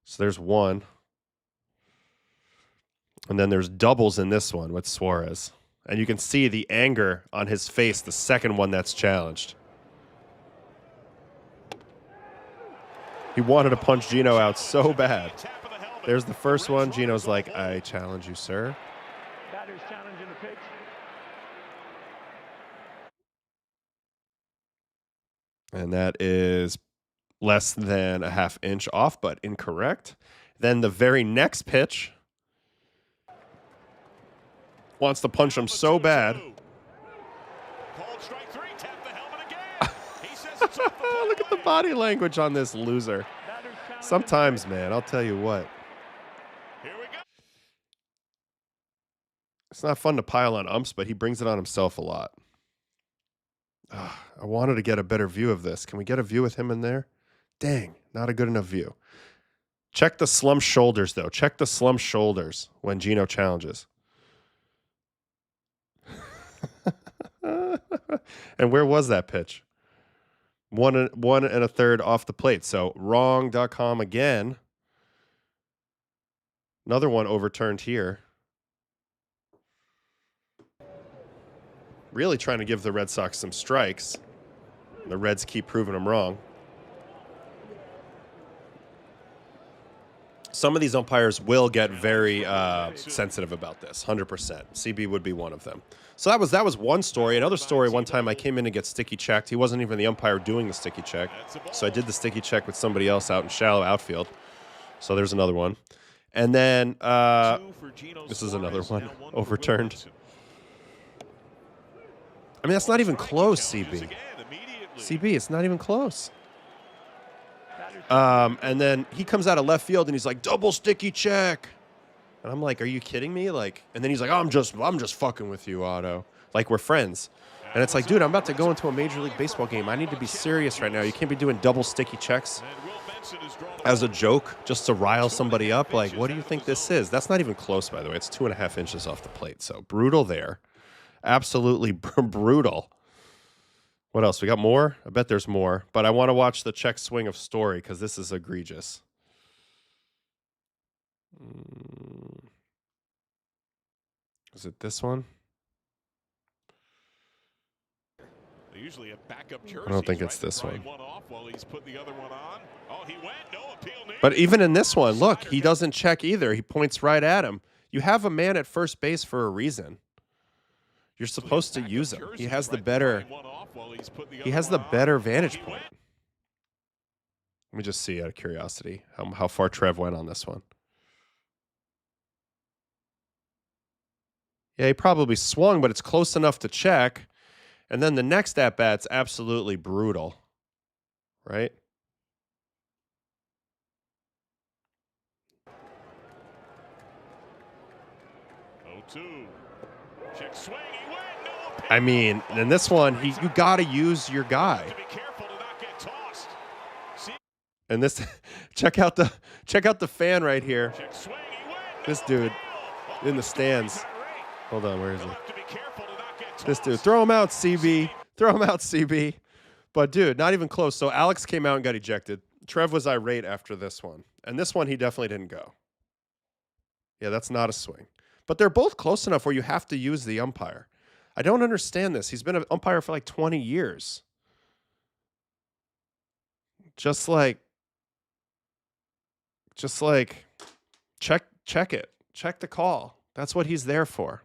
So there's one. And then there's doubles in this one with Suarez. And you can see the anger on his face, the second one that's challenged. He wanted to punch Gino out so bad. There's the first one. Gino's like, I challenge you, sir. Batter's challenging the pitch. And that is less than a half inch off, but incorrect. Then the very next pitch wants to punch him so bad. Look at the body language on this loser. Sometimes, man, I'll tell you what. It's not fun to pile on umps, but he brings it on himself a lot. I wanted to get a better view of this. Can we get a view with him in there? Dang, not a good enough view. Check the slump shoulders, though. Check the slump shoulders when Gino challenges. And where was that pitch? One and a third off the plate. So wrong.com again. Another one overturned here. Really trying to give the Red Sox some strikes. The Reds keep proving them wrong. Some of these umpires will get very sensitive about this, 100%. CB would be one of them. So that was one story. Another story, one time I came in to get sticky checked. He wasn't even the umpire doing the sticky check. So I did the sticky check with somebody else out in shallow outfield. So there's another one. And then this is another one overturned. I mean, that's not even close, CB. CB, it's not even close. And then he comes out of left field and he's like, double sticky check. And I'm like, are you kidding me? Like, and then he's like, I'm just fucking with you, Otto. Like, we're friends. And it's like, dude, I'm about to go into a Major League Baseball game. I need to be serious right now. You can't be doing double sticky checks as a joke just to rile somebody up. Like, what do you think this is? That's not even close, by the way. It's 2.5 inches off the plate. So brutal there. Absolutely brutal. What else? We got more? I bet there's more. But I want to watch the check swing of Story because this is egregious. Is it this one? Usually a backup jersey. I don't think it's this one. Off while he's put the other one on. Oh, he went. No appeal needed. But even in this one, look, he doesn't check either. He points right at him. You have a man at first base for a reason. You're supposed to use him. He has the better. He has the better vantage point. Let me just see out of curiosity how far Trev went on this one. Yeah, he probably swung, but it's close enough to check. And then the next at-bat's absolutely brutal, right? Check swing, he went, no appeal. I mean, in this one, you got to use your guy. To be careful to not get tossed. And this, check out the fan right here. Check swing, he went, no This dude appeal. in the stands. Hold on, where is he? He'll have to be careful to not get This dude, tossed. throw him out, CB. Throw him out, CB. But dude, not even close. So Alex came out and got ejected. Trev was irate after this one. And this one, he definitely didn't go. Yeah, that's not a swing. But they're both close enough where you have to use the umpire. I don't understand this. He's been an umpire for like 20 years. Just like check it. Check the call. That's what he's there for.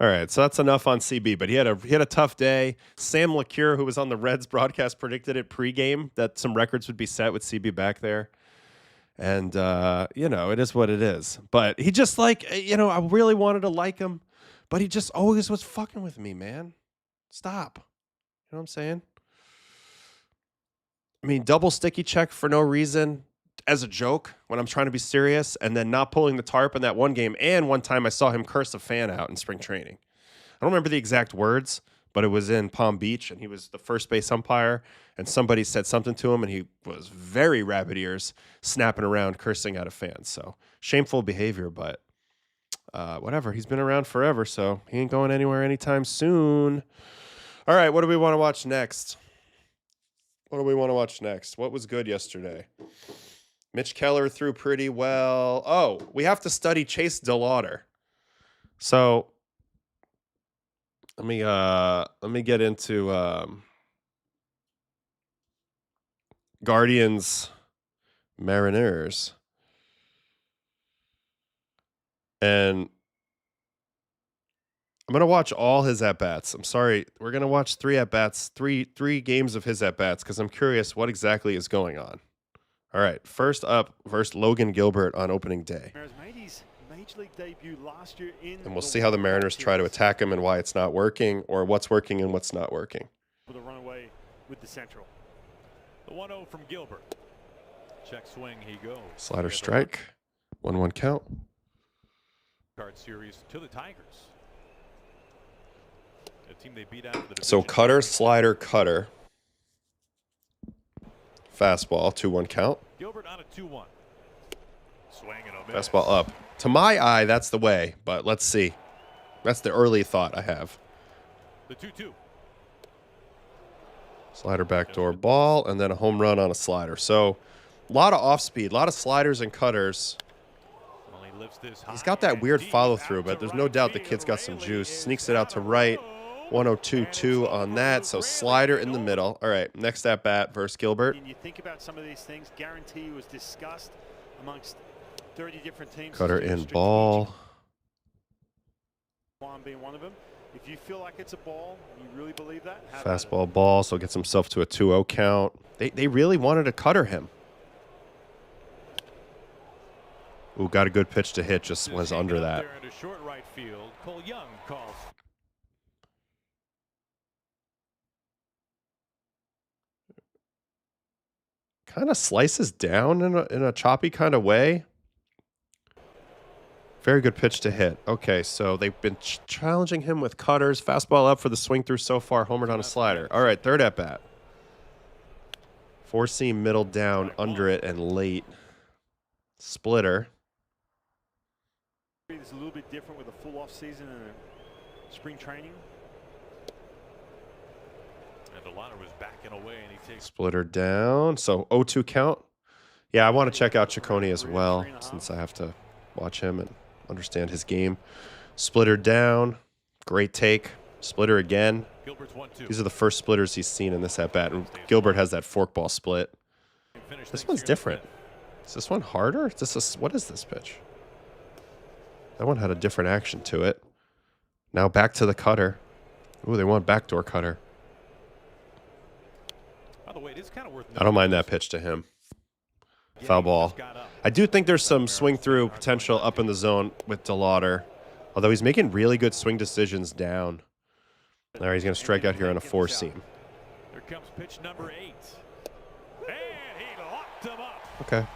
All right, so that's enough on CB, but he had a tough day. Sam LaCure, who was on the Reds broadcast, predicted it pregame that some records would be set with CB back there. And, it is what it is. But he just I really wanted to like him, but he just always was fucking with me, man. Stop. You know what I'm saying? I mean, double sticky check for no reason as a joke when I'm trying to be serious, and then not pulling the tarp in that one game. And one time I saw him curse a fan out in spring training. I don't remember the exact words, but it was in Palm Beach, and he was the first base umpire, and somebody said something to him, and he was very rabbit ears, snapping around, cursing at a fan. So shameful behavior, but whatever. He's been around forever, so he ain't going anywhere anytime soon. All right, what do we want to watch next? What was good yesterday? Mitch Keller threw pretty well. Oh, we have to study Chase Delauter. So let me get into Guardians Mariners. And I'm going to watch all his at-bats. I'm sorry. We're going to watch three at-bats, three games of his at-bats because I'm curious what exactly is going on. All right, first up versus Logan Gilbert on opening day. And we'll see how the Mariners try to attack him and why it's not working, or what's working and what's not working. For the runaway with the Central. The 1-0 from Gilbert. Check swing, he goes. Slider strike, 1-1 count. Card series to the Tigers. A team they beat out of the division. So cutter, slider, cutter. Fastball, 2-1 count. Gilbert on a 2-1. Swing and a miss. Fastball up. To my eye, that's the way, but let's see. That's the early thought I have. The 2-2. Slider backdoor ball, and then a home run on a slider. So a lot of off speed, a lot of sliders and cutters. Well, he lifts this high He's got that and weird deep follow out through, but to there's no right doubt the field. kid's got some Raley juice. is Sneaks it out to down right. low. 102-2 on that. So slider in the middle. All right, next at bat versus Gilbert. And you think about some of these things, guarantee was discussed amongst 30 different teams. Cutter in ball. One being one of them. If you feel like it's a ball, you really believe that? Have at it. Fastball ball, so gets himself to a 2-0 count. They really wanted to cutter him. Ooh, got a good pitch to hit, just was under that. There into short right field. Cole Young calls. Kind of slices down in a choppy kind of way. Very good pitch to hit. Okay, so they've been challenging him with cutters. Fastball up for the swing through so far. Homered on a slider. All right, third at bat. Four seam middle down, under it, and late. Splitter. It's a little bit different with a full off season and a spring training. And Delauter was backing away, and he takes Splitter down. So 0-2 count. Yeah, I want to check out Ciccone as well, since I have to watch him and understand his game. Splitter down. Great take. Splitter again. Gilbert's 1-2. These are the first splitters he's seen in this at-bat. And Gilbert has that forkball split. This one's different. Is this one harder? What is this pitch? That one had a different action to it. Now back to the cutter. Ooh, they want backdoor cutter. By the way, it is kind of worth I don't mind that pitch to him. Foul ball. I do think there's some swing through potential up in the zone with Delauter. Although he's making really good swing decisions down. All right, he's going to strike out here on a 4-seam. Here comes pitch number 8. And he locked him up. Okay.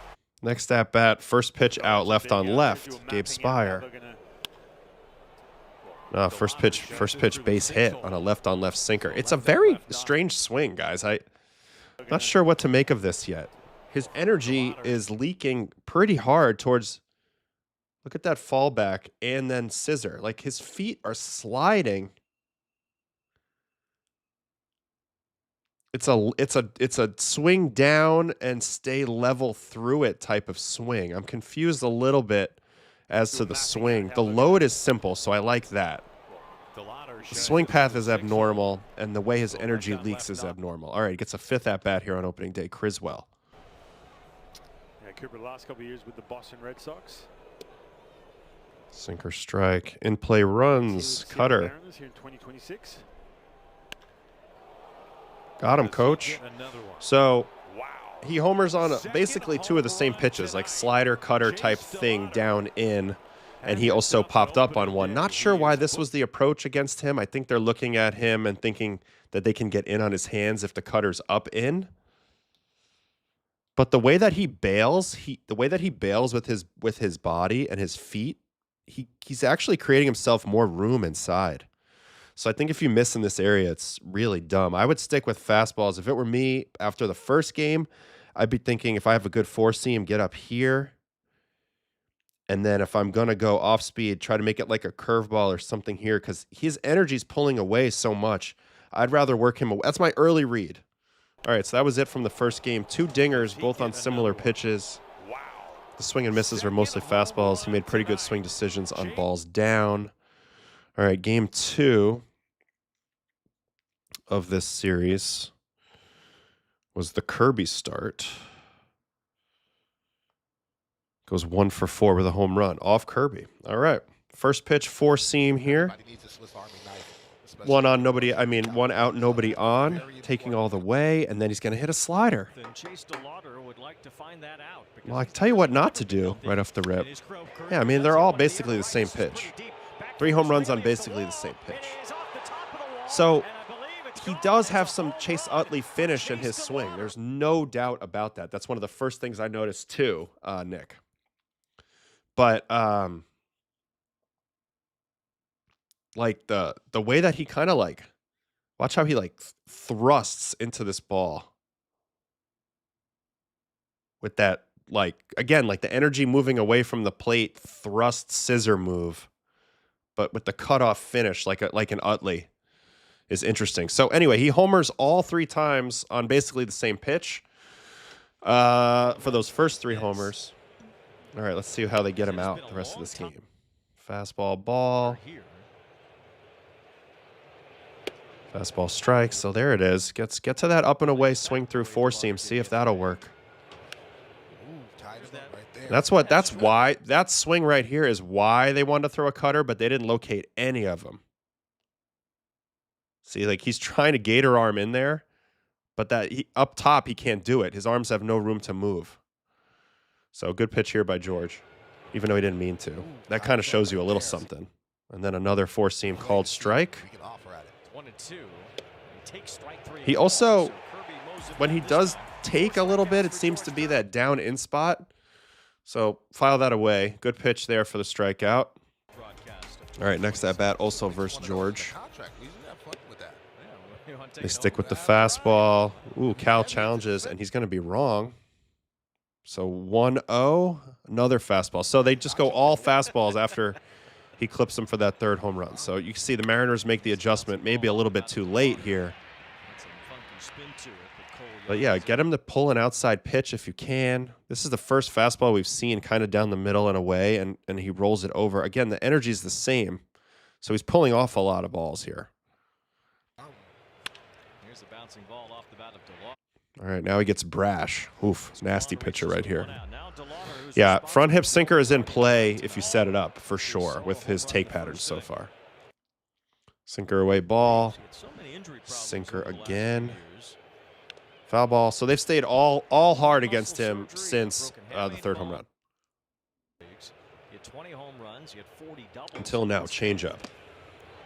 Next at bat, first pitch out, left on left. Gabe Spire. First pitch base hit on a left on left sinker. It's a very strange swing, guys. I'm not sure what to make of this yet. His energy is leaking pretty hard towards, look at that fallback and then scissor. Like his feet are sliding. It's a swing down and stay level through it type of swing. I'm confused a little bit as to the swing. The load is simple, so I like that. The swing path is abnormal, and the way his energy leaks is abnormal. All right, he gets a 5th at-bat here on opening day. Criswell. Yeah, Cooper the last couple of years with the Boston Red Sox. Sinker strike. In play runs. Cutter. Here in 2026. Got him, coach. So he homers on basically 2 of the same pitches, like slider, cutter type thing down in. And he also popped up on one. Not sure why this was the approach against him. I think they're looking at him and thinking that they can get in on his hands if the cutter's up in. But the way that he bails, with his body and his feet, he's actually creating himself more room inside. So I think if you miss in this area, it's really dumb. I would stick with fastballs. If it were me after the first game, I'd be thinking if I have a good 4-seam, get up here. And then if I'm going to go off speed, try to make it like a curveball or something here because his energy's pulling away so much. I'd rather work him away. That's my early read. All right, so that was it from the first game. 2 dingers, both on similar pitches. The swing and misses are mostly fastballs. He made pretty good swing decisions on balls down. All right, game 2 of this series was the Kirby start. Goes 1 for 4 with a home run off Kirby. All right. First pitch, 4-seam here. One out, nobody on, taking all the way, and then he's going to hit a slider. Well, I tell you what not to do right off the rip. Yeah, I mean, they're all basically the same pitch. 3 home runs on basically the same pitch. So he does have some Chase Utley finish in his swing. There's no doubt about that. That's one of the first things I noticed too, Nick. But like the way that he kind of like, watch how he like thrusts into this ball with that, like, again, like the energy moving away from the plate, thrust scissor move, but with the cutoff finish like an Utley is interesting. So anyway, he homers all 3 times on basically the same pitch for those first 3 homers. All right, let's see how they get him out the rest of this game. Fastball, ball. Fastball strikes. So there it is. Get to that up and away swing through 4-seam. See if that'll work. That's why that swing right here is why they wanted to throw a cutter, but they didn't locate any of them. See, like he's trying to gator arm in there, but up top he can't do it. His arms have no room to move. So good pitch here by George, even though he didn't mean to. That kind of shows you a little something. And then another 4-seam called strike. He also, when he does take a little bit, it seems to be that down in spot. So file that away. Good pitch there for the strikeout. All right, next at bat also versus George. They stick with the fastball. Ooh, Cal challenges, and he's going to be wrong. So 1-0, another fastball. So they just go all fastballs after he clips them for that 3rd home run. So you can see the Mariners make the adjustment maybe a little bit too late here. But yeah, get him to pull an outside pitch if you can. This is the first fastball we've seen kind of down the middle and away, and he rolls it over. Again, the energy is the same, so he's pulling off a lot of balls here. Here's the bouncing ball off the bat of Delauter. All right, now he gets brash. Oof, nasty pitcher right here. Yeah, front hip sinker is in play if you set it up, for sure, with his take patterns so far. Sinker away ball. Sinker again. Foul ball. So they've stayed all hard against him since the third home run. Until now, changeup.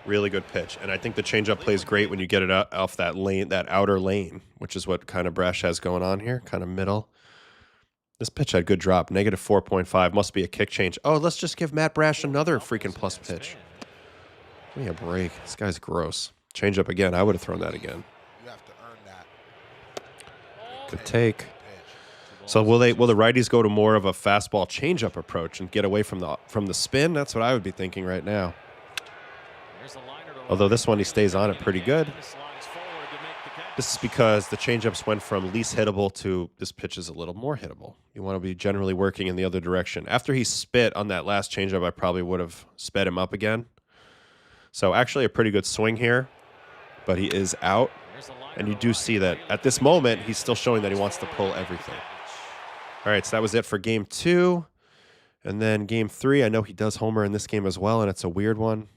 Really good pitch. And I think the changeup plays great when you get it off that lane, that outer lane, which is what kind of Brash has going on here, kind of middle. This pitch had good drop, negative 4.5. Must be a kick change. Oh, let's just give Matt Brash another freaking plus pitch. Give me a break. This guy's gross. Changeup again. I would have thrown that again. Good take. So will the righties go to more of a fastball changeup approach and get away from the spin? That's what I would be thinking right now. Although this one he stays on it pretty good. This is because the changeups went from least hittable to this pitch is a little more hittable. You want to be generally working in the other direction. After he spit on that last changeup, I probably would have sped him up again. So actually a pretty good swing here, but he is out. And you do see that at this moment, he's still showing that he wants to pull everything. All right, so that was it for game 2. And then game 3, I know he does homer in this game as well, and it's a weird one,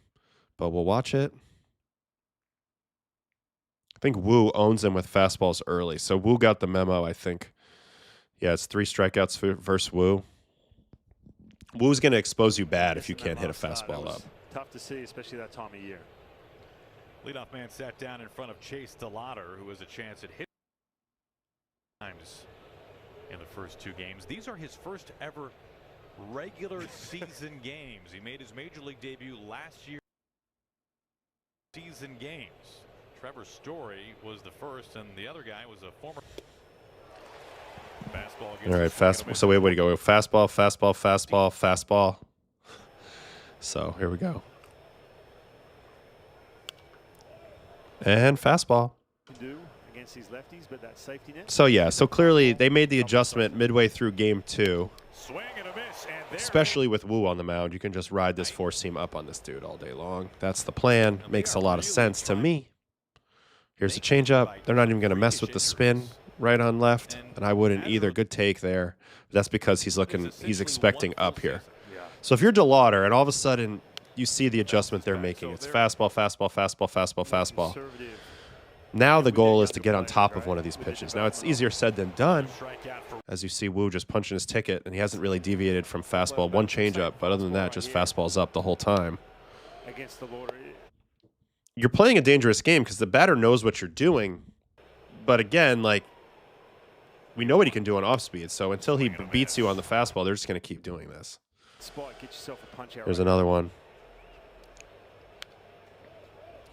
but we'll watch it. I think Wu owns him with fastballs early. So Wu got the memo, I think. Yeah, it's 3 strikeouts versus Wu. Wu's going to expose you bad if you can't hit a fastball up. Tough to see, especially that time of year. Leadoff man sat down in front of Chase Delauter, who has a chance at hit times in the first 2 games. These are his first ever regular season games. He made his major league debut last year. Season games. Trevor Story was the first, and the other guy was a former fastball. All right, fastball. So wait, where do you go? Fastball, fastball, fastball, fastball. So here we go. And fastball. Against these lefties, but that safety net. So yeah, so clearly they made the adjustment midway through game 2. Especially with Wu on the mound, you can just ride this 4-seam up on this dude all day long. That's the plan. Makes a lot of sense to me. Here's a changeup. They're not even going to mess with the spin right on left, and I wouldn't either. Good take there. That's because he's expecting up here. So if you're Delauter and all of a sudden you see the adjustment they're making, it's fastball, fastball, fastball, fastball, fastball. Now the goal is to get on top of one of these pitches. Now it's easier said than done. As you see Wu just punching his ticket, and he hasn't really deviated from fastball. 1 changeup, but other than that, just fastballs up the whole time. You're playing a dangerous game because the batter knows what you're doing. But again, like, we know what he can do on off speed. So until he beats you on the fastball, they're just going to keep doing this. There's another one.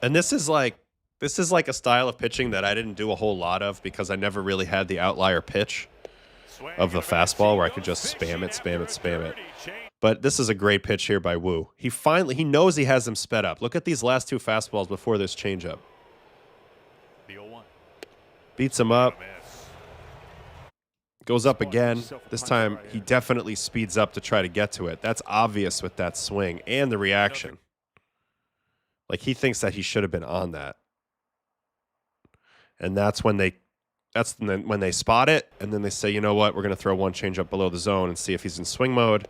And this is like a style of pitching that I didn't do a whole lot of because I never really had the outlier pitch of the fastball where I could just spam it, spam it, spam it. But this is a great pitch here by Wu. He knows he has them sped up. Look at these last 2 fastballs before this changeup. Beats him up. Goes up again. This time he definitely speeds up to try to get to it. That's obvious with that swing and the reaction. Like he thinks that he should have been on that. And that's when they spot it, and then they say, you know what, we're going to throw 1 changeup below the zone and see if he's in swing mode.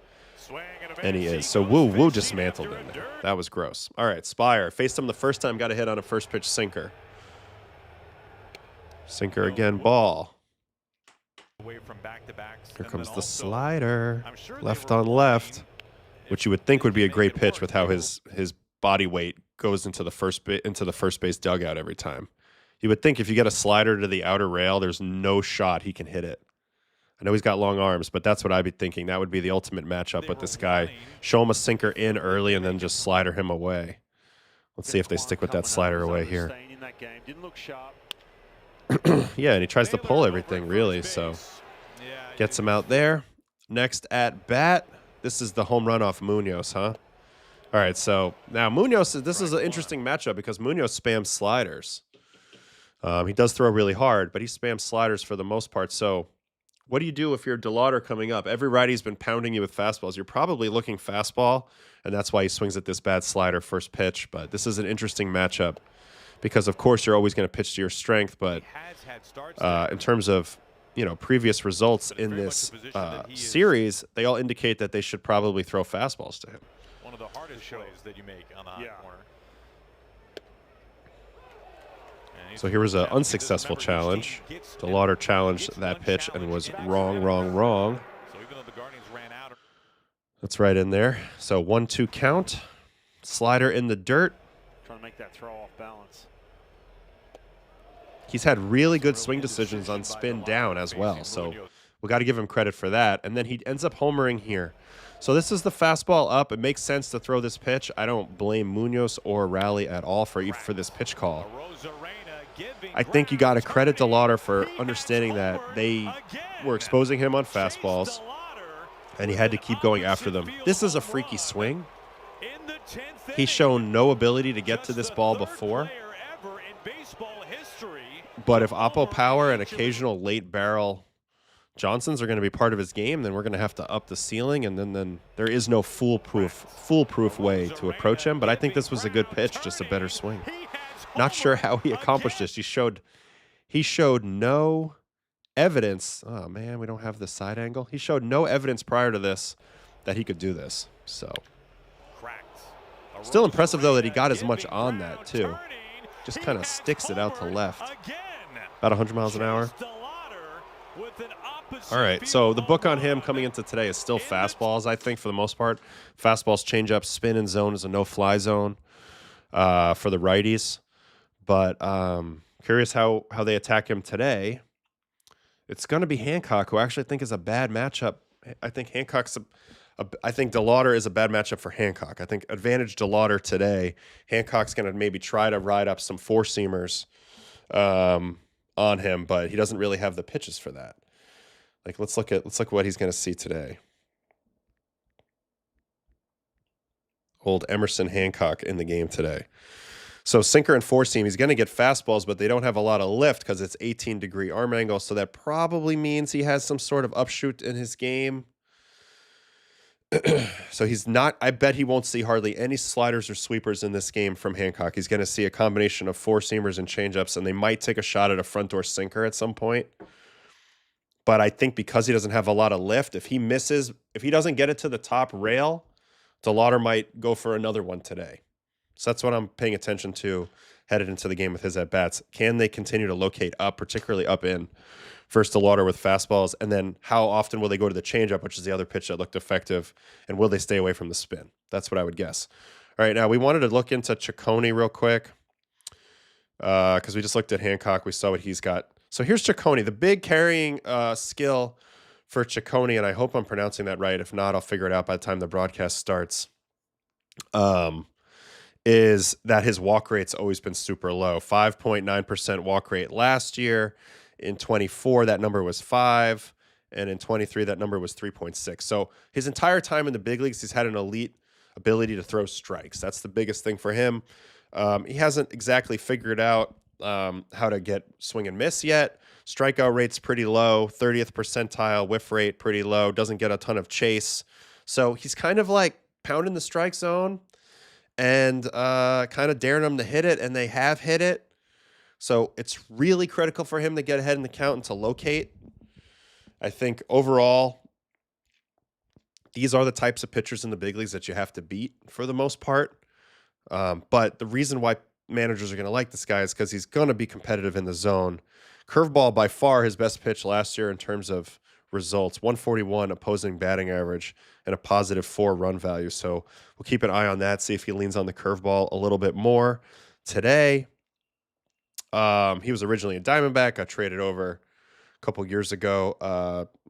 And he is. So Wu dismantled him there. That was gross. All right, Spire. Faced him the first time, got a hit on a first pitch sinker. Sinker again, ball. Here comes the slider. Left on left, which you would think would be a great pitch with how his body weight goes into the first base dugout every time. You would think if you get a slider to the outer rail, there's no shot he can hit it. I know he's got long arms, but that's what I'd be thinking. That would be the ultimate matchup with this guy. Show him a sinker in early and then just slider him away. Let's see if they stick with that slider away here. Yeah, and he tries to pull everything, really, so gets him out there. Next at bat, this is the home run off Munoz, huh? All right, so now Munoz, this is an interesting matchup because Munoz spams sliders. He does throw really hard, but he spams sliders for the most part. So what do you do if you're Delauter coming up? Every righty's been pounding you with fastballs. You're probably looking fastball, and that's why he swings at this bad slider first pitch. But this is an interesting matchup because, of course, you're always going to pitch to your strength. But in terms of previous results in this series, they all indicate that they should probably throw fastballs to him. One of the hardest plays that you make on the hot corner. So here was an unsuccessful challenge. Delauter challenged that pitch and was wrong. That's right in there. So 1-2 count. Slider in the dirt. Trying to make that throw off balance. He's had really good swing decisions on spin down as well. So we got to give him credit for that. And then he ends up homering here. So this is the fastball up. It makes sense to throw this pitch. I don't blame Munoz or Raleigh at all for this pitch call. I think you got to credit Delauter for understanding that they were exposing him on fastballs, and he had to keep going after them. This is a freaky swing. He's shown no ability to get to this ball before. But if Oppo power and occasional late barrel Johnsons are going to be part of his game, then we're going to have to up the ceiling, and then there is no foolproof way to approach him. But I think this was a good pitch, just a better swing. Not sure how he accomplished this. He showed no evidence. Oh man, we don't have the side angle. He showed no evidence prior to this that he could do this. So still impressive though that he got as much on that too. Just kind of sticks it out to left. About 100 miles an hour. All right, so the book on him coming into today is still fastballs, I think, for the most part. Fastballs, changeup, spin, and zone is a no-fly zone for the righties. But curious how they attack him today. It's going to be Hancock, who I actually think is a bad matchup. I think I think Delauter is a bad matchup for Hancock. I think advantage Delauter today. Hancock's going to maybe try to ride up some four-seamers on him, but he doesn't really have the pitches for that. Like let's look at what he's going to see today. Old Emerson Hancock in the game today. So sinker and four seam, he's going to get fastballs, but they don't have a lot of lift because it's 18-degree arm angle. So that probably means he has some sort of upshoot in his game. So he's not, I bet he won't see hardly any sliders or sweepers in this game from Hancock. He's going to see a combination of four seamers and changeups, and they might take a shot at a front door sinker at some point. But I think because he doesn't have a lot of lift, if he doesn't get it to the top rail, Delauter might go for another one today. So that's what I'm paying attention to headed into the game with his at-bats. Can they continue to locate up, particularly up in? First Delauter with fastballs, and then how often will they go to the changeup, which is the other pitch that looked effective, and will they stay away from the spin? That's what I would guess. All right, now we wanted to look into Ciccone real quick because we just looked at Hancock. We saw what he's got. So here's Ciccone, the big carrying skill for Ciccone, and I hope I'm pronouncing that right. If not, I'll figure it out by the time the broadcast starts. Is that his walk rate's always been super low. 5.9% walk rate last year. In 24, that number was 5. And in 23, that number was 3.6. So his entire time in the big leagues, he's had an elite ability to throw strikes. That's the biggest thing for him. He hasn't exactly figured out how to get swing and miss yet. Strikeout rate's pretty low. 30th percentile whiff rate pretty low. Doesn't get a ton of chase. So he's kind of like pounding the strike zone and kind of daring them to hit it, and they have hit it. So it's really critical for him to get ahead in the count and to locate. I think overall, these are the types of pitchers in the big leagues that you have to beat for the most part. But the reason why managers are going to like this guy is because he's going to be competitive in the zone. Curveball, by far his best pitch last year in terms of results, 141 opposing batting average and a positive 4 run value. So we'll keep an eye on that, see if he leans on the curveball a little bit more. Today, he was originally a Diamondback, got traded over a couple years ago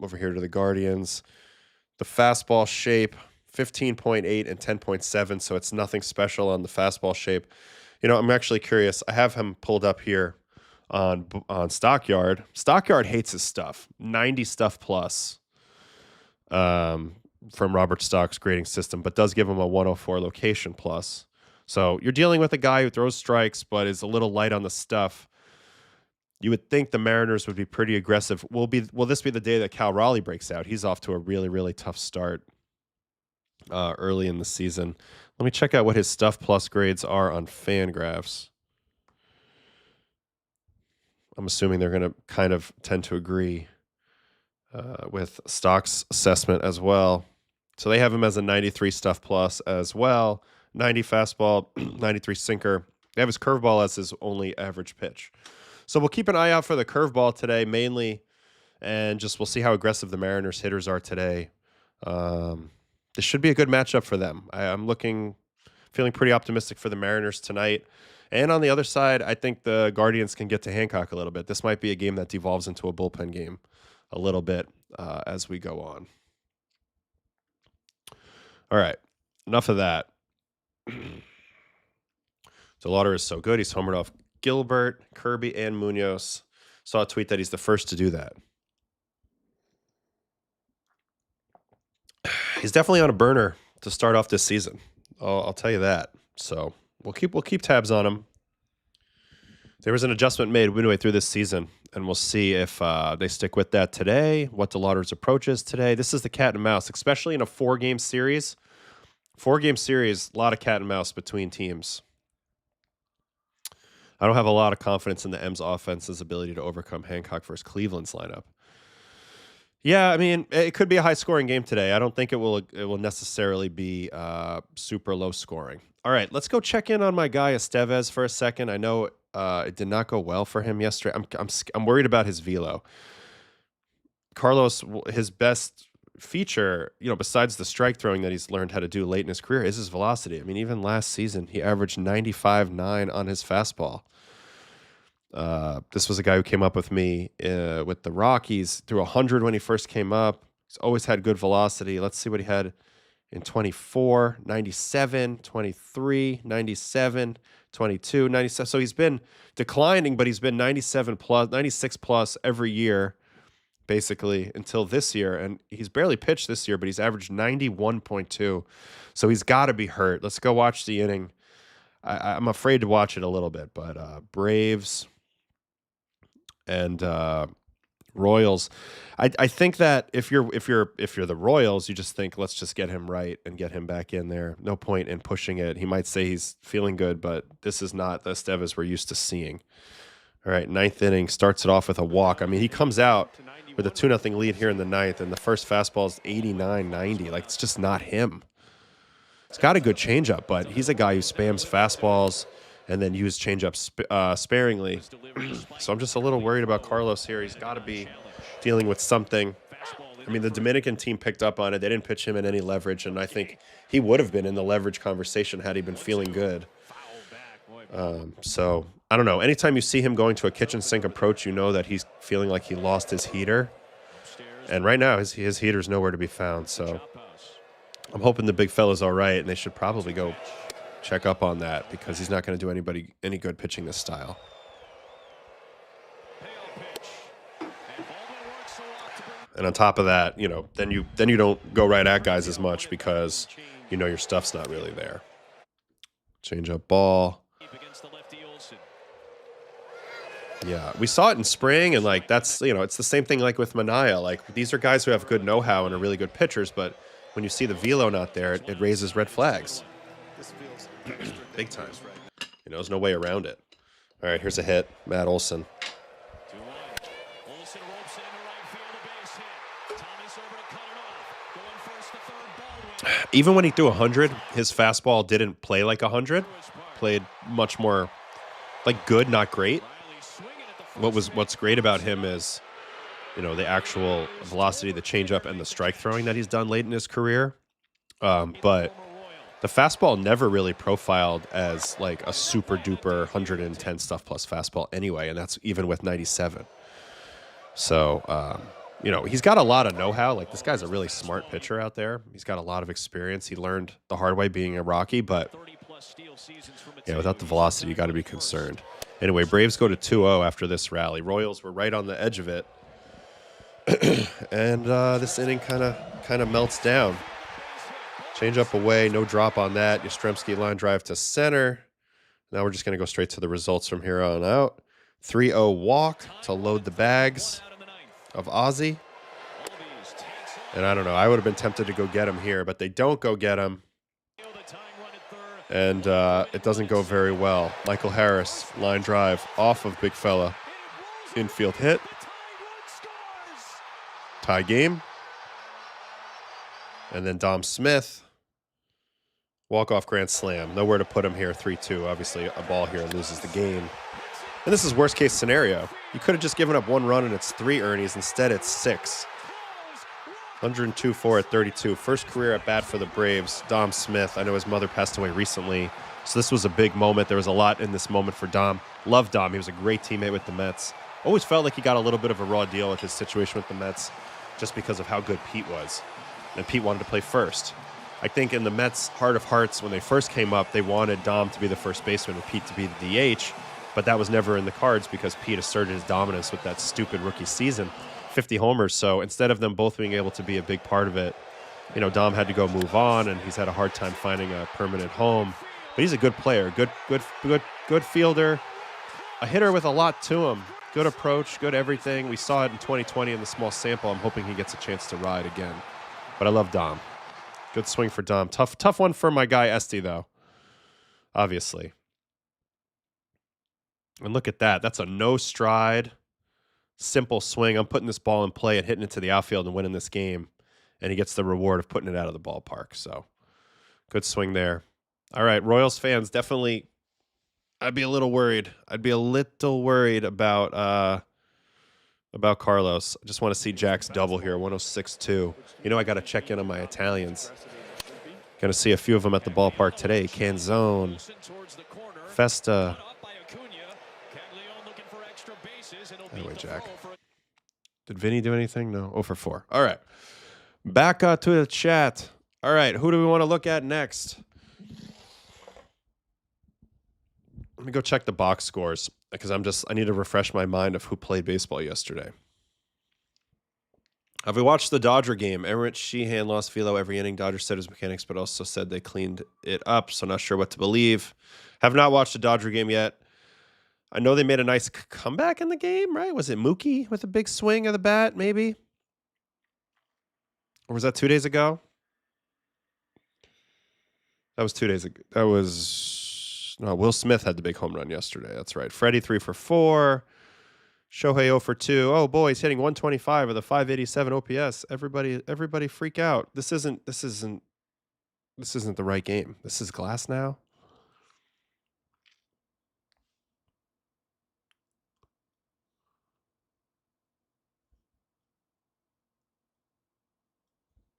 over here to the Guardians. The fastball shape, 15.8 and 10.7, so it's nothing special on the fastball shape. You know, I'm actually curious. I have him pulled up here on Stockyard. Stockyard hates his stuff. 90 stuff plus from Robert Stock's grading system, but does give him a 104 location plus. So you're dealing with a guy who throws strikes but is a little light on the stuff. You would think the Mariners would be pretty aggressive. Will this be the day that Cal Raleigh breaks out? He's off to a really, really tough start early in the season. Let me check out what his Stuff Plus grades are on Fangraphs. I'm assuming they're going to kind of tend to agree with Stock's assessment as well. So they have him as a 93 Stuff Plus as well. 90 fastball, 93 sinker. They have his curveball as his only average pitch. So we'll keep an eye out for the curveball today mainly, and just we'll see how aggressive the Mariners hitters are today. This should be a good matchup for them. I'm feeling pretty optimistic for the Mariners tonight. And on the other side, I think the Guardians can get to Hancock a little bit. This might be a game that devolves into a bullpen game a little bit as we go on. All right, enough of that. Delauter is so good. He's homered off Gilbert, Kirby, and Munoz. Saw a tweet that he's the first to do that. He's definitely on a burner to start off this season. I'll tell you that. So we'll keep tabs on him. There was an adjustment made midway through this season, and we'll see if they stick with that today, what Delauter's approach is today. This is the cat and mouse, especially in a 4-game series. 4-game series, a lot of cat and mouse between teams. I don't have a lot of confidence in the M's offense's ability to overcome Hancock versus Cleveland's lineup. Yeah, I mean, it could be a high-scoring game today. I don't think it will necessarily be super low scoring. All right, let's go check in on my guy Estevez for a second. I know it did not go well for him yesterday. I'm worried about his velo. Carlos, his best feature, besides the strike throwing that he's learned how to do late in his career, is his velocity. I mean, even last season, he averaged 95.9 on his fastball. This was a guy who came up with me with the Rockies, threw 100 when he first came up. He's always had good velocity. Let's see what he had in 24, 97, 23, 97, 22, 97. So he's been declining, but he's been 97 plus, 96 plus every year, basically, until this year. And he's barely pitched this year, but he's averaged 91.2. So he's got to be hurt. Let's go watch the inning. I'm afraid to watch it a little bit, but Braves and Royals. I think that if you're the Royals, you just think, let's just get him right and get him back in there. No point in pushing it. He might say he's feeling good, but this is not the Estevez we're used to seeing. All right, 9th inning, starts it off with a walk. I mean, he comes out with a 2-0 lead here in the 9th, and the first fastball is 89-90. Like, it's just not him. He's got a good changeup, but he's a guy who spams fastballs and then use changeup sparingly. So I'm just a little worried about Carlos here. He's got to be dealing with something. I mean, the Dominican team picked up on it. They didn't pitch him in any leverage, and I think he would have been in the leverage conversation had he been feeling good. So I don't know. Anytime you see him going to a kitchen sink approach, you know that he's feeling like he lost his heater. And right now, his heater's nowhere to be found. So I'm hoping the big fella's all right, and they should probably go check up on that because he's not going to do anybody any good pitching this style. And on top of that, then you don't go right at guys as much because your stuff's not really there. Change up ball. Yeah, we saw it in spring, and that's it's the same thing like with Manaea. Like, these are guys who have good know-how and are really good pitchers, but when you see the velo not there, it raises red flags. Big time. There's no way around it. All right, here's a hit. Matt Olson. Even when he threw 100, his fastball didn't play like 100. Played much more like good, not great. What's great about him is, the actual velocity, the changeup, and the strike throwing that he's done late in his career. But the fastball never really profiled as like a super duper 110 stuff plus fastball anyway, and that's even with 97. So, he's got a lot of know-how. Like, this guy's a really smart pitcher out there. He's got a lot of experience. He learned the hard way being a Rocky, but without the velocity, you got to be concerned. Anyway, Braves go to 2-0 after this rally. Royals were right on the edge of it. And this inning kind of melts down. Change up away, no drop on that. Yastrzemski line drive to center. Now we're just going to go straight to the results from here on out. 3-0 walk to load the bags of Ozzy. And I don't know. I would have been tempted to go get him here, but they don't go get him. And it doesn't go very well. Michael Harris, line drive off of Big Fella. Infield hit. Tie game. And then Dom Smith, walk-off grand slam. Nowhere to put him here, 3-2. Obviously, a ball here loses the game. And this is worst-case scenario. You could have just given up 1 run and it's 3 Ernies. Instead, it's 6. 102-4 at 32. First career at bat for the Braves. Dom Smith. I know his mother passed away recently, so this was a big moment. There was a lot in this moment for Dom. Love Dom. He was a great teammate with the Mets. Always felt like he got a little bit of a raw deal with his situation with the Mets just because of how good Pete was. And Pete wanted to play first. I think in the Mets' heart of hearts, when they first came up, they wanted Dom to be the first baseman and Pete to be the DH, but that was never in the cards because Pete asserted his dominance with that stupid rookie season. 50 homers, so instead of them both being able to be a big part of it, you know, Dom had to go move on, and he's had a hard time finding a permanent home. But he's a good player, good fielder, a hitter with a lot to him, good approach, good everything. We saw it in 2020 in the small sample. I'm hoping he gets a chance to ride again. But I love Dom. Good swing for Dom. Tough one for my guy Esty, though. Obviously. And look at that. That's a no stride. Simple swing. I'm putting this ball in play and hitting it to the outfield and winning this game. And he gets the reward of putting it out of the ballpark. So, good swing there. All right, Royals fans, definitely, I'd be a little worried. I'd be a little worried about Carlos. I just want to see Jack's double here, 106.2. You know, I got to check in on my Italians. Going to see a few of them at the ballpark today. Canzone, Festa. Anyway, Jack. Did Vinny do anything? No. 0 for 4. All right. Back to the chat. All right. Who do we want to look at next? Let me go check the box scores because I need to refresh my mind of who played baseball yesterday. Have we watched the Dodger game? Emmerich Sheehan lost velo every inning. Dodgers said his mechanics, but also said they cleaned it up. So not sure what to believe. Have not watched the Dodger game yet. I know they made a nice comeback in the game, right? Was it Mookie with a big swing of the bat, maybe? Or was that 2 days ago? That was 2 days ago. That was... No, Will Smith had the big home run yesterday. That's right. Freddie 3 for 4. Shohei 0 for 2. Oh, boy, he's hitting 125 with a 587 OPS. Everybody freak out. This isn't the right game. This is Glass now.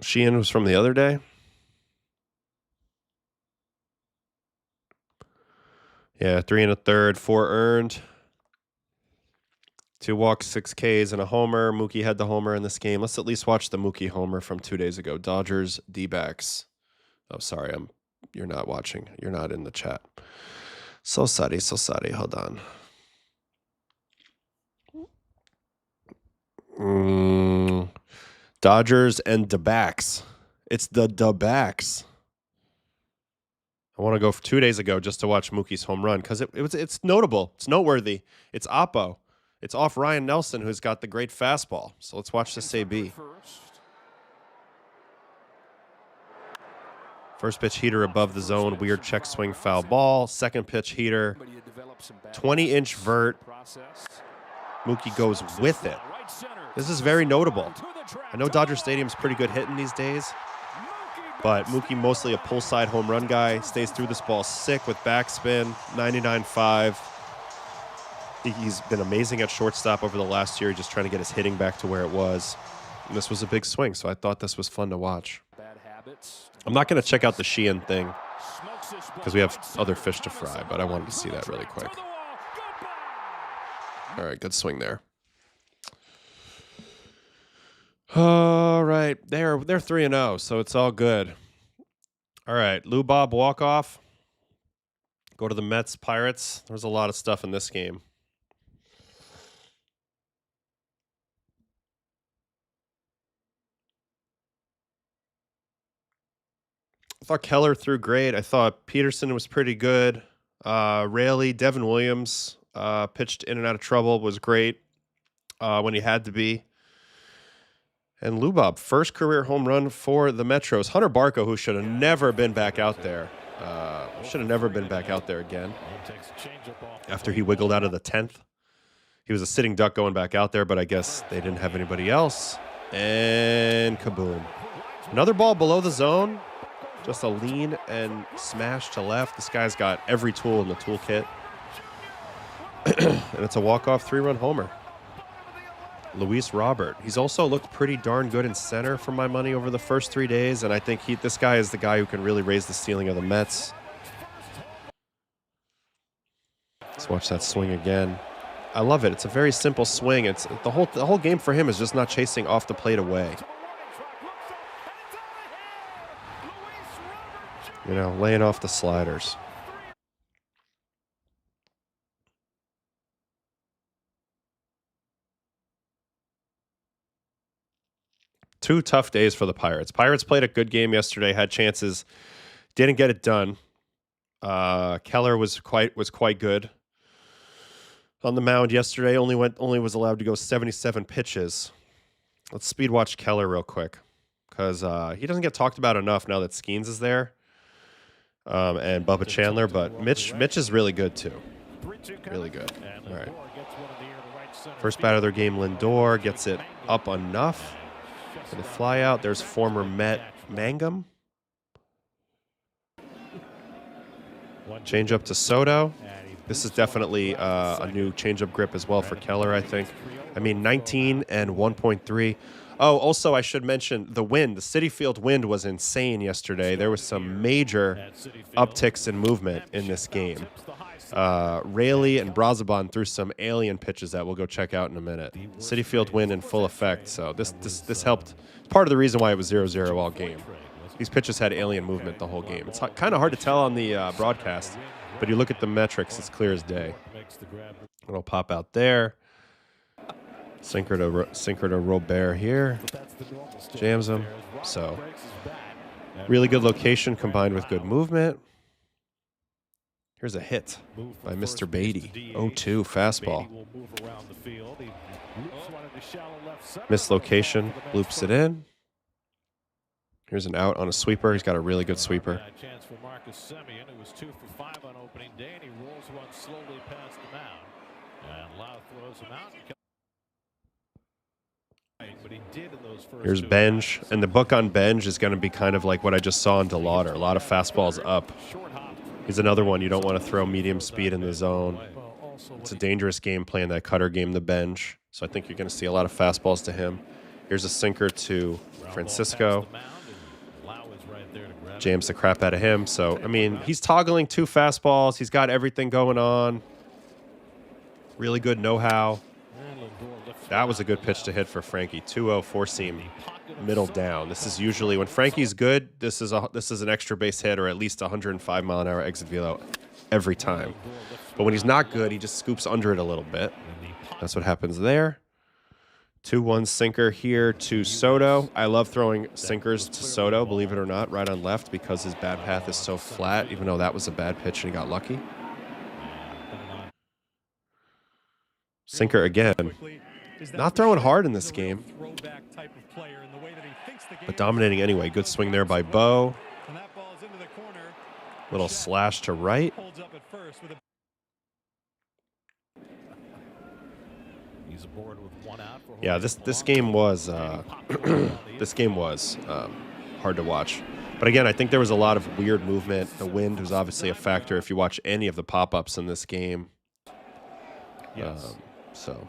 Sheehan was from the other day. Yeah, 3 1/3, 4 earned. 2 walks, 6 Ks, and a homer. Mookie had the homer in this game. Let's at least watch the Mookie homer from 2 days ago. Dodgers, D-backs. Oh, sorry, you're not watching. You're not in the chat. So sorry. Hold on. Dodgers and D-backs. It's the D-backs. I want to go for 2 days ago just to watch Mookie's home run because it's notable. It's noteworthy. It's Oppo. It's off Ryan Nelson, who's got the great fastball. So let's watch this AB. First pitch heater above the zone. Weird check swing foul ball. Second pitch heater. 20-inch vert. Mookie goes with it. This is very notable. I know Dodger Stadium's pretty good hitting these days, but Mookie mostly a pull side home run guy. Stays through this ball sick with backspin. 99.5. He's been amazing at shortstop over the last year, just trying to get his hitting back to where it was. And this was a big swing, so I thought this was fun to watch. I'm not going to check out the Sheehan thing because we have other fish to fry, but I wanted to see that really quick. All right, good swing there. All right, they're 3-0, so it's all good. All right, Lou Bob walk-off. Go to the Mets, Pirates. There's a lot of stuff in this game. I thought Keller threw great. I thought Peterson was pretty good. Raley, Devin Williams. pitched in and out of trouble, was great when he had to be. And Lubob, first career home run for the Metros. Hunter Barco, who should have never been back out there. Should have never been back out there again. After he wiggled out of the 10th. He was a sitting duck going back out there, but I guess they didn't have anybody else. And kaboom. Another ball below the zone. Just a lean and smash to left. This guy's got every tool in the toolkit. And it's a walk-off 3-run homer. Luis Robert. He's also looked pretty darn good in center for my money over the first 3 days, and I think this guy is the guy who can really raise the ceiling of the Mets. Let's watch that swing again. I love it. It's a very simple swing. It's the whole game for him is just not chasing off the plate away. You know, laying off the sliders. Two tough days for the Pirates. Pirates played a good game yesterday, had chances, didn't get it done. Keller was quite good on the mound yesterday. Only was allowed to go 77 pitches. Let's speed watch Keller real quick because he doesn't get talked about enough now that Skeens is there and Bubba Chandler. But Mitch is really good too. Really good. All right. First bat of their game, Lindor gets it up enough. For the fly out, there's former Met Mangum. Change up to Soto. This is definitely a new changeup grip as well for Keller, I think. I mean, 19 and 1.3. Oh, also, I should mention the wind. The Citi Field wind was insane yesterday. There was some major upticks in movement in this game. Raley and Brazaban threw some alien pitches that we'll go check out in a minute. Citi Field wind in full effect, so this helped. It's part of the reason why it was 0-0 all game. These pitches had alien movement the whole game. It's kind of hard to tell on the broadcast, but you look at the metrics, it's clear as day. It'll pop out there. Sinker to Robert here. Jams him. So, really good location combined with good movement. Here's a hit by Mr. Beatty. 0-2 fastball. Missed location, loops it in. Here's an out on a sweeper. He's got a really good sweeper. Chance for Marcus Semien, who was 2 for 5 on opening day, and he rolls one slowly past the mound. And Lau throws him out. But he did in those first Here's Benj, and the book on Benj is going to be kind of like what I just saw in Delauter. A lot of fastballs up. He's another one you don't want to throw medium speed in the zone. It's a dangerous game playing that cutter game, the Benj. So I think you're going to see a lot of fastballs to him. Here's a sinker to Francisco. Jams the crap out of him. So, I mean, he's toggling 2 fastballs. He's got everything going on. Really good know-how. That was a good pitch to hit for Frankie. 2-0 four-seam, middle down. This is usually when Frankie's good. This is an extra base hit or at least 105-mile-an-hour exit velo every time. But when he's not good, he just scoops under it a little bit. That's what happens there. 2-1 sinker here to Soto. I love throwing sinkers to Soto, believe it or not, right on left because his bat path is so flat, even though that was a bad pitch and he got lucky. Sinker again. Not throwing hard in this game, but dominating anyway. Good swing there by Bo. Little slash to right. Yeah, this game was hard to watch. But again, I think there was a lot of weird movement. The wind was obviously a factor if you watch any of the pop-ups in this game. So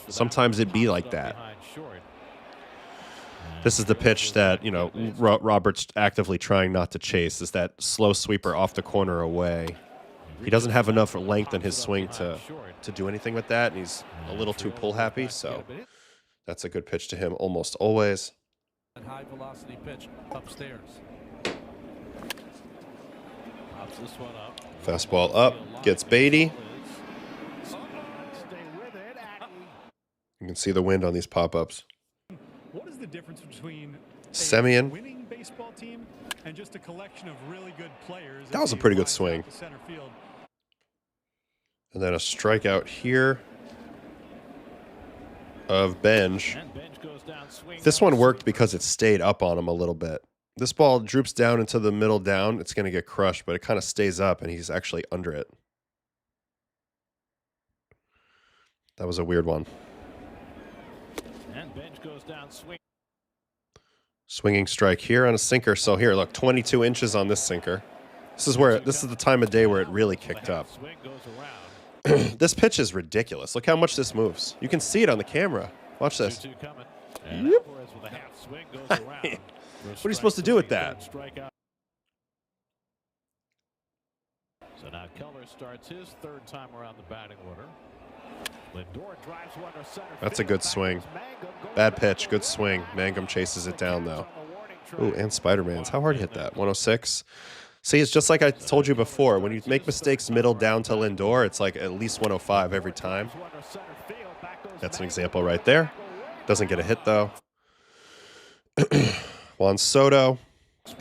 sometimes it'd be like that. This is the pitch that, you know, Robert's actively trying not to chase, is that slow sweeper off the corner away. He doesn't have enough length in his swing to do anything with that, and he's a little too pull happy, so that's a good pitch to him almost always. High velocity pitch upstairs. Pops this one up. Fastball up, gets Beatty. You can see the wind on these pop-ups. What is the difference between Semien. a winning baseball team and just a collection of really good players? That was a pretty good swing. And then a strikeout here of Benj. This one worked because it stayed up on him a little bit. This ball droops down into the middle down. It's going to get crushed, but it kind of stays up, and he's actually under it. That was a weird one. And Benj goes down swing. Swinging strike here on a sinker. So here, look, 22 inches on this sinker. This is the time of day where it really kicked up. Swing goes around. This pitch is ridiculous. Look how much this moves. You can see it on the camera. Watch this. 2-2 coming. And Alvarez with a half swing goes around. What are you supposed to do with that? So now Keller starts his third time around the batting order. Lindor drives one to center. That's a good swing. Bad pitch, good swing. Mangum chases it down though. Ooh, and Spider-Man's. How hard hit that? 106. See, it's just like I told you before. When you make mistakes middle down to Lindor, it's like at least 105 every time. That's an example right there. Doesn't get a hit though. Juan Soto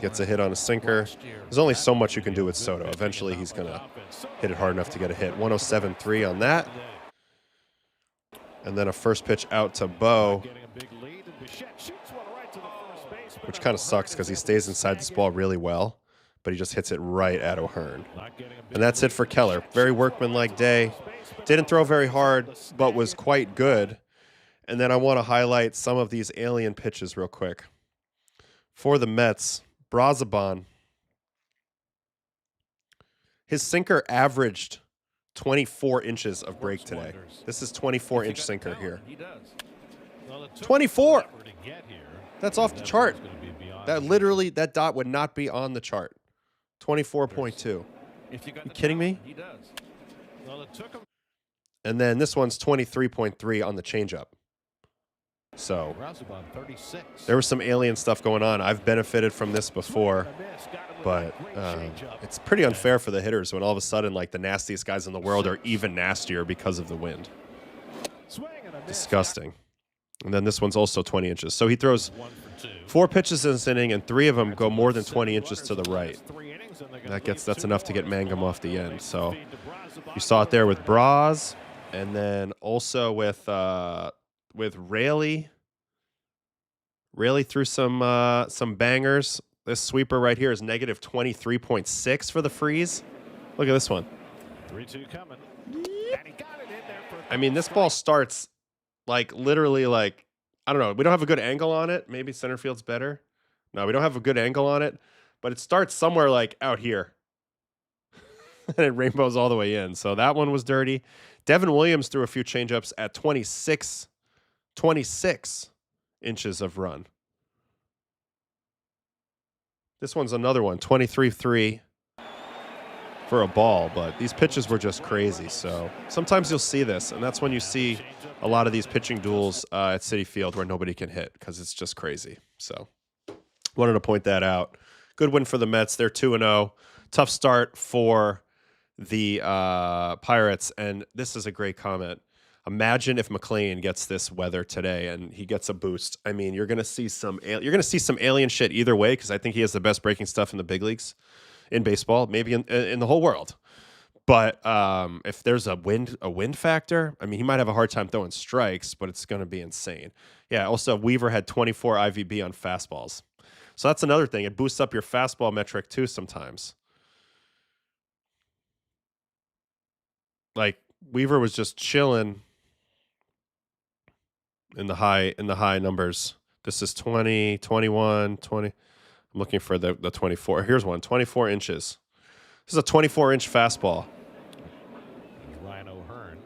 gets a hit on a sinker. There's only so much you can do with Soto. Eventually, he's going to hit it hard enough to get a hit. 107.3 on that. And then a first pitch out to Bo, which kind of sucks because he stays inside this ball really well, but he just hits it right at O'Hearn. And that's it for Keller. Very workmanlike day. Didn't throw very hard, but was quite good. And then I want to highlight some of these alien pitches real quick. For the Mets, Brazaban, his sinker averaged 24 inches of break today. This is 24-inch sinker here. 24! That's off the chart. That literally, that dot would not be on the chart. 24.2. You kidding me? And then this one's 23.3 on the changeup. So there was some alien stuff going on. I've benefited from this before, but it's pretty unfair for the hitters when all of a sudden, like, the nastiest guys in the world are even nastier because of the wind. Disgusting. And then this one's also 20 inches. So he throws 4 pitches in this inning, and 3 of them go more than 20 inches to the right. That's enough to get Mangum off the end. So you saw it there with Braz, and then also with Raley. Raley threw some bangers. This sweeper right here is negative 23.6 for the Freeze. Look at this one. 3-2 coming. I mean, this ball starts like literally like, I don't know. We don't have a good angle on it. Maybe center field's better. No, we don't have a good angle on it, but it starts somewhere like out here. And it rainbows all the way in. So that one was dirty. Devin Williams threw a few changeups at 26 inches of run. This one's another one, 23-3 for a ball, but these pitches were just crazy. So sometimes you'll see this, and that's when you see a lot of these pitching duels at Citi Field where nobody can hit because it's just crazy. So wanted to point that out. Good win for the Mets. They're 2-0. Tough start for the Pirates, and this is a great comment. Imagine if McLean gets this weather today and he gets a boost. I mean, you're gonna see some alien shit either way because I think he has the best breaking stuff in the big leagues in baseball, maybe in the whole world. But if there's a wind factor, I mean, he might have a hard time throwing strikes, but it's gonna be insane. Yeah. Also, Weaver had 24 IVB on fastballs, so that's another thing. It boosts up your fastball metric too sometimes. Like Weaver was just chilling in the high numbers. This is 20, 21, 20. I'm looking for the 24. Here's one, 24 inches. This is a 24-inch fastball. Ryan O'Hearn.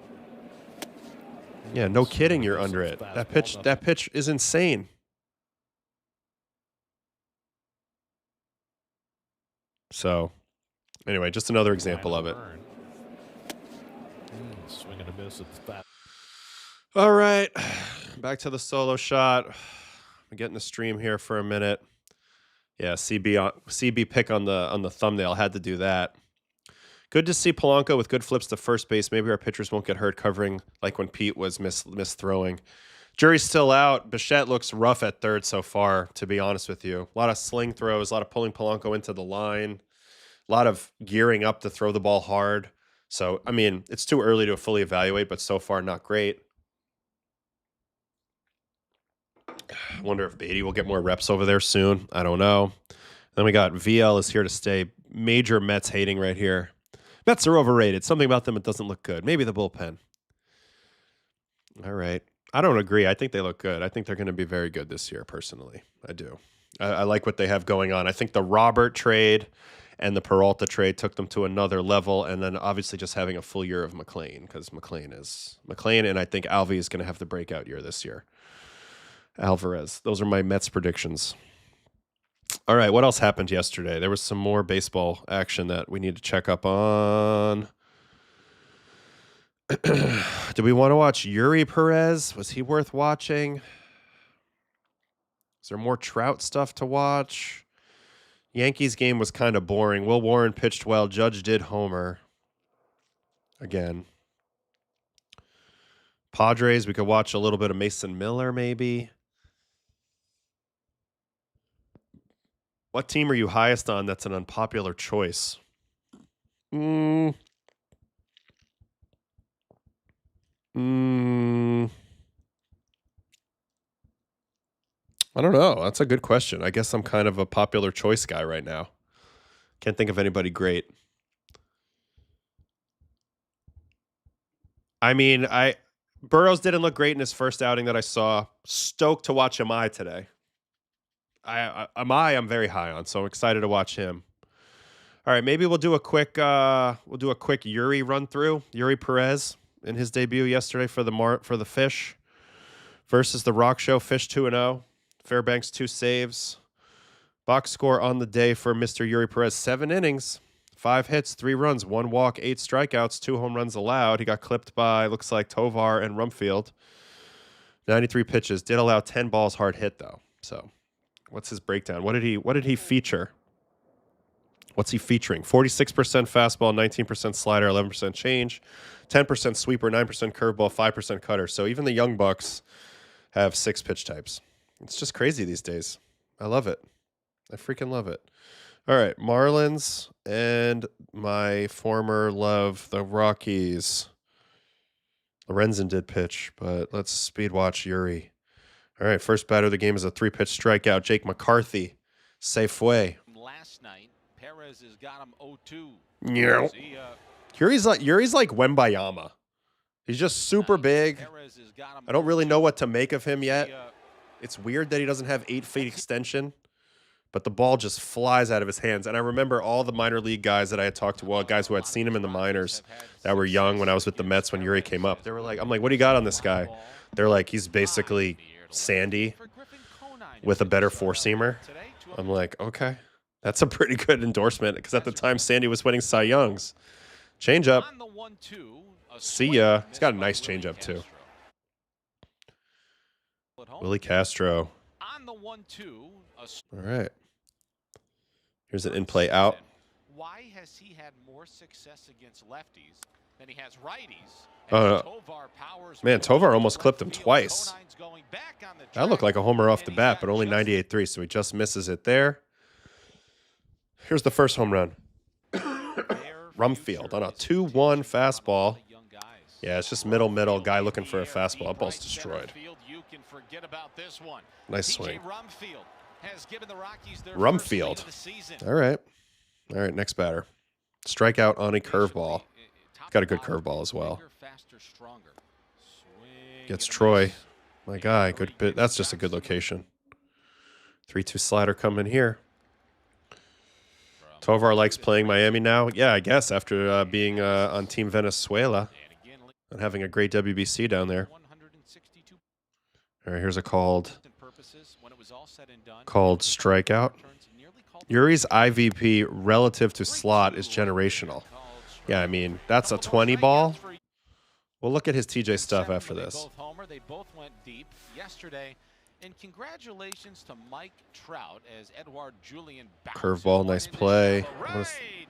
Yeah, no kidding, you're under it. That pitch is insane. So, anyway, just another example of it. Swing and a miss at the bat. All right, back to the solo shot. I'm getting the stream here for a minute. Yeah, CB pick on the thumbnail. Had to do that. Good to see Polanco with good flips to first base. Maybe our pitchers won't get hurt covering like when Pete was misthrowing. Jury's still out. Bichette looks rough at third so far, to be honest with you. A lot of sling throws, a lot of pulling Polanco into the line, a lot of gearing up to throw the ball hard. So, I mean, it's too early to fully evaluate, but so far not great. I wonder if Beatty will get more reps over there soon. I don't know. Then we got VL is here to stay. Major Mets hating right here. Mets are overrated. Something about them, it doesn't look good. Maybe the bullpen. All right. I don't agree. I think they look good. I think they're going to be very good this year, personally. I do. I like what they have going on. I think the Robert trade and the Peralta trade took them to another level, and then obviously just having a full year of McLean, because McLean, and I think Alvey is going to have the breakout year this year. Alvarez. Those are my Mets predictions. All right, what else happened yesterday? There was some more baseball action that we need to check up on. Do we want to watch Eury Perez? Was he worth watching? Is there more Trout stuff to watch? Yankees game was kind of boring. Will Warren pitched well. Judge did homer. Again. Padres, we could watch a little bit of Mason Miller maybe. What team are you highest on that's an unpopular choice? I don't know. That's a good question. I guess I'm kind of a popular choice guy right now. Can't think of anybody great. I mean, Burrows didn't look great in his first outing that I saw. Stoked to watch Amai today. I'm very high on, so I'm excited to watch him. All right, maybe we'll do a quick Eury run through. Eury Perez in his debut yesterday for the Fish versus the Rock Show. Fish 2-0. Fairbanks 2 saves. Box score on the day for Mr. Eury Perez: 7 innings, 5 hits, 3 runs, 1 walk, 8 strikeouts, 2 home runs allowed. He got clipped by, looks like, Tovar and Rumfield. 93 pitches. Did allow 10 balls hard hit though. So, what's his breakdown? What did he feature? What's he featuring? 46% fastball, 19% slider, 11% change, 10% sweeper, 9% curveball, 5% cutter. So even the young bucks have 6 pitch types. It's just crazy these days. I love it. I freaking love it. All right, Marlins and my former love, the Rockies. Lorenzen did pitch, but let's speed watch Eury. All right, first batter of the game is a 3-pitch strikeout. Jake McCarthy. Safe way. Last night, Perez has got him 0-2. Yeah. Yuri's like Wembayama. He's just super big. I don't really know what to make of him yet. It's weird that he doesn't have 8 feet extension, but the ball just flies out of his hands. And I remember all the minor league guys that I had talked to, well, guys who had seen him in the minors that were young when I was with the Mets when Eury came up. They were like, I'm like, what do you got on this guy? They're like, he's basically Sandy with a better four-seamer. I'm like, okay, that's a pretty good endorsement, because at the time Sandy was winning Cy Youngs. Changeup. See ya. He's got a nice changeup too. Willie Castro. All right. Here's an in-play out. Why has he had more success against lefties than he has righties? Oh, no. Man, Tovar almost clipped him twice. That looked like a homer off the bat, but only 98.3, so he just misses it there. Here's the first home run. Rumfield on a 2-1 fastball. Yeah, it's just middle. Guy looking for a fastball. That ball's destroyed. Nice swing. Rumfield. All right, next batter. Strikeout on a curveball. Got a good curveball as well. Gets Troy. My guy, good bit. That's just a good location. 3-2 slider coming here. Tovar likes playing Miami now. Yeah, I guess after being on Team Venezuela and having a great WBC down there. All right, here's a called strikeout. Yuri's IVP relative to slot is generational. Yeah, I mean, that's a 20 ball. We'll look at his TJ stuff after this. They both went deep yesterday. And congratulations to Mike Trout as Edward Julian curveball, nice play. I'm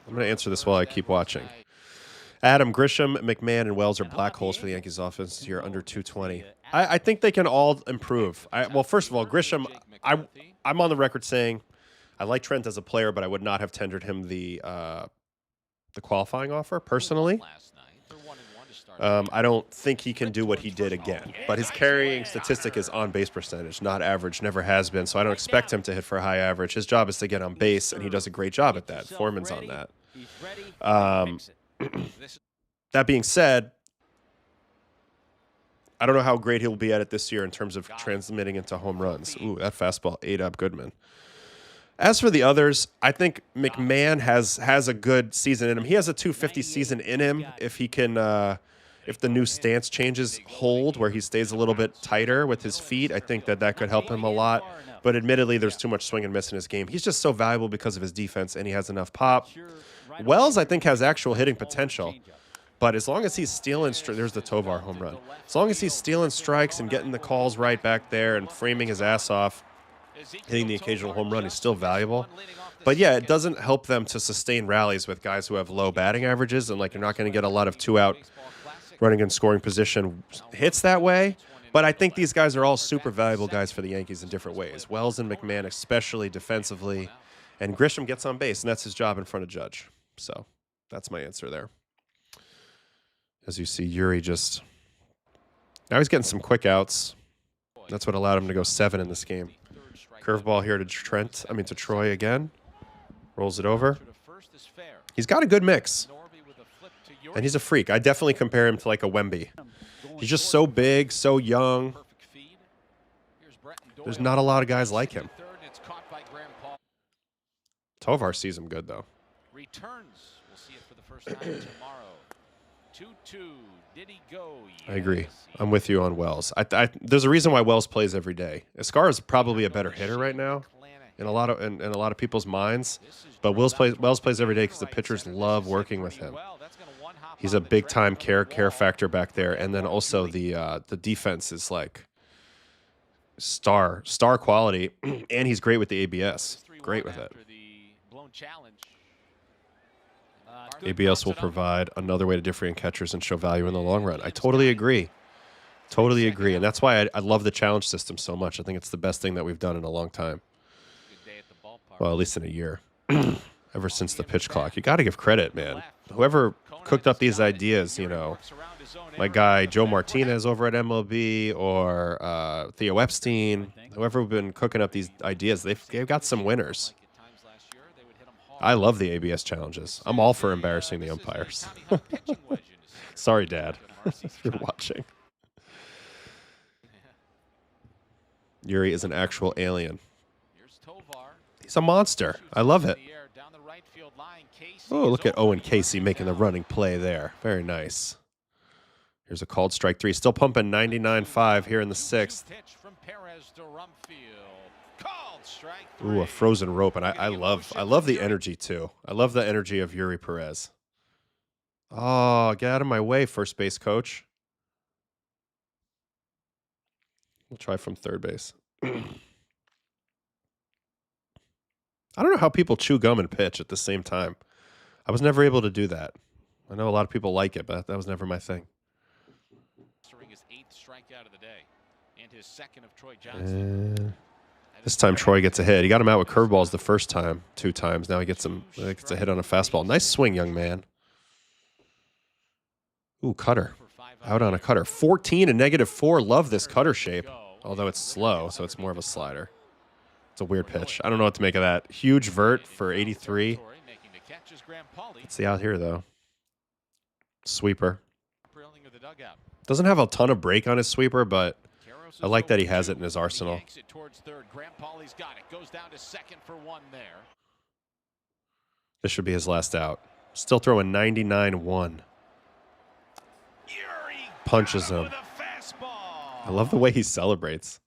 going to answer this while I keep watching. Adam, Grisham, McMahon, and Wells are black holes for the Yankees offense this year, under 220. I think they can all improve. Well, first of all, Grisham, I'm on the record saying I like Trent as a player, but I would not have tendered him the the qualifying offer, personally. Last night. They're 1-1 to start. I don't think he can do what he did again. But his carrying statistic is on base percentage, not average, never has been. So I don't expect him to hit for a high average. His job is to get on base, and he does a great job at that. Foreman's on that. That being said, I don't know how great he'll be at it this year in terms of transmitting into home runs. Ooh, that fastball ate up Goodman. As for the others, I think McMahon has a good season in him. He has a 250 season in him if he can, if the new stance changes hold where he stays a little bit tighter with his feet. I think that could help him a lot. But admittedly, there's too much swing and miss in his game. He's just so valuable because of his defense, and he has enough pop. Wells, I think, has actual hitting potential. But as long as he's stealing, there's the Tovar home run. As long as he's stealing strikes and getting the calls right back there and framing his ass off, hitting the occasional home run, he's still valuable. But yeah, it doesn't help them to sustain rallies with guys who have low batting averages, and like you're not going to get a lot of 2-out running in scoring position hits that way. But I think these guys are all super valuable guys for the Yankees in different ways. Wells and McMahon, especially defensively, and Grisham gets on base, and that's his job in front of Judge. So that's my answer there. As you see, Eury now he's getting some quick outs. That's what allowed him to go 7 in this game. Curveball here to Troy again. Rolls it over. He's got a good mix. And he's a freak. I definitely compare him to like a Wemby. He's just so big, so young. There's not a lot of guys like him. Tovar sees him good, though. Returns. We'll see it for the first time tomorrow. 2-2. Did he go? I agree. I'm with you on Wells. There's a reason why Wells plays every day. Escar is probably a better hitter right now in a lot of people's minds, but Wells plays every day because the pitchers love working with him. He's a big time care factor back there, and then also the defense is like star quality, and he's great with the ABS. Great with it. ABS will provide another way to differentiate catchers and show value in the long run. I totally agree. Totally agree. And that's why I love the challenge system so much. I think it's the best thing that we've done in a long time. Well, at least in a year. Ever since the pitch clock. You got to give credit, man. Whoever cooked up these ideas, you know, my guy Joe Martinez over at MLB or Theo Epstein, whoever have been cooking up these ideas, they've got some winners. I love the ABS challenges. I'm all for embarrassing the umpires. Sorry, Dad, if you're watching. Eury is an actual alien. He's a monster. I love it. Oh, look at Owen Casey making the running play there. Very nice. Here's a called strike 3. Still pumping 99.5 here in the 6th. Ooh, a frozen rope, and I love the energy too. I love the energy of Eury Perez. Oh, get out of my way, first base coach. We'll try from third base. I don't know how people chew gum and pitch at the same time. I was never able to do that. I know a lot of people like it, but that was never my thing. His 8th strikeout of the day and his 2nd of Troy Johnson. This time Troy gets a hit. He got him out with curveballs the first time, 2 times. Now he gets a hit on a fastball. Nice swing, young man. Ooh, cutter. Out on a cutter. 14 and -4. Love this cutter shape. Although it's slow, so it's more of a slider. It's a weird pitch. I don't know what to make of that. Huge vert for 83. Let's see out here, though. Sweeper. Doesn't have a ton of break on his sweeper, but I like that he has it in his arsenal. This should be his last out. Still throwing 99-1. Punches him. I love the way he celebrates.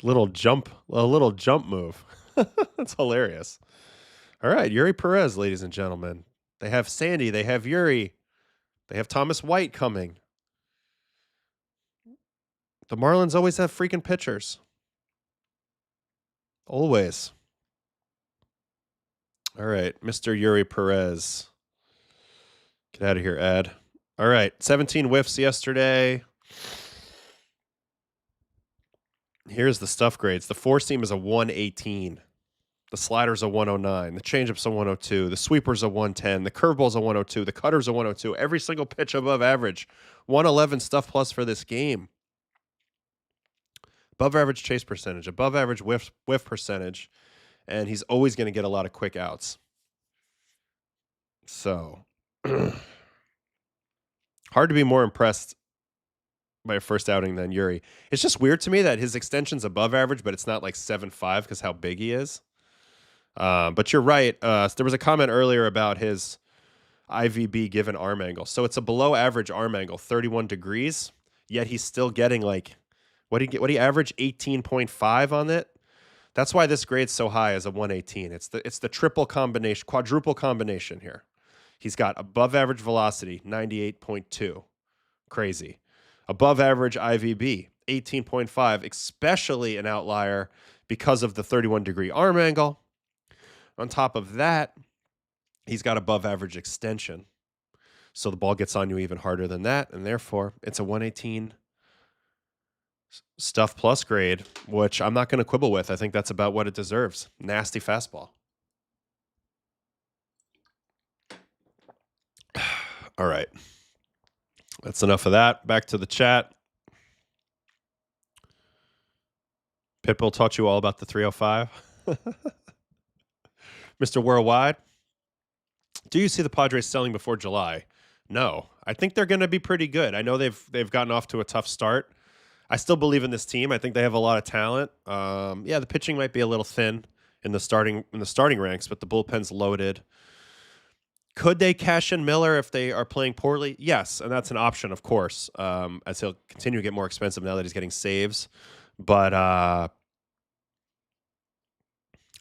A little jump move. That's hilarious. All right, Eury Perez, ladies and gentlemen. They have Sandy. They have Eury. They have Thomas White coming. The Marlins always have freaking pitchers. Always. All right, Mr. Eury Perez. Get out of here, Ed. All right, 17 whiffs yesterday. Here's the stuff grades. The 4-seam is a 118. The slider's a 109. The changeup's a 102. The sweeper's a 110. The curveball's a 102. The cutter's a 102. Every single pitch above average. 111 stuff plus for this game. Above average chase percentage. Above average whiff percentage. And he's always going to get a lot of quick outs. So, hard to be more impressed by a first outing than Eury. It's just weird to me that his extension's above average, but it's not like 7.5 because how big he is. But you're right. There was a comment earlier about his IVB given arm angle. So it's a below average arm angle, 31 degrees, yet he's still getting like, what do you average? 18.5 on it. That's why this grade's so high as a 118. It's the triple combination, quadruple combination here. He's got above average velocity, 98.2. Crazy. Above average IVB, 18.5, especially an outlier because of the 31 degree arm angle. On top of that, he's got above average extension. So the ball gets on you even harder than that, and therefore it's a 118 stuff plus grade, which I'm not going to quibble with. I think that's about what it deserves. Nasty fastball. All right. That's enough of that. Back to the chat. Pitbull taught you all about the 305. Mr. Worldwide, do you see the Padres selling before July? No. I think they're going to be pretty good. I know they've gotten off to a tough start. I still believe in this team. I think they have a lot of talent. Yeah, the pitching might be a little thin in the starting ranks, but the bullpen's loaded. Could they cash in Miller if they are playing poorly? Yes, and that's an option, of course, as he'll continue to get more expensive now that he's getting saves. But I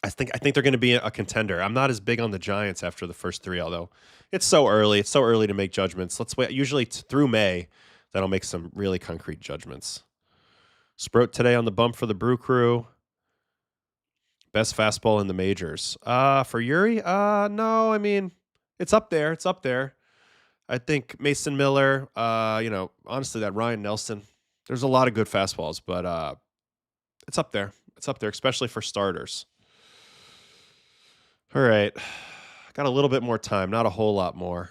think they're going to be a contender. I'm not as big on the Giants after the first three, although it's so early. It's so early to make judgments. Let's wait. Usually through May, then I'll make some really concrete judgments. Sprout today on the bump for the Brew Crew. Best fastball in the majors. For Eury? No, I mean, it's up there. It's up there. I think Mason Miller, honestly, that Ryan Nelson, there's a lot of good fastballs, but it's up there. It's up there, especially for starters. All right. Got a little bit more time, not a whole lot more.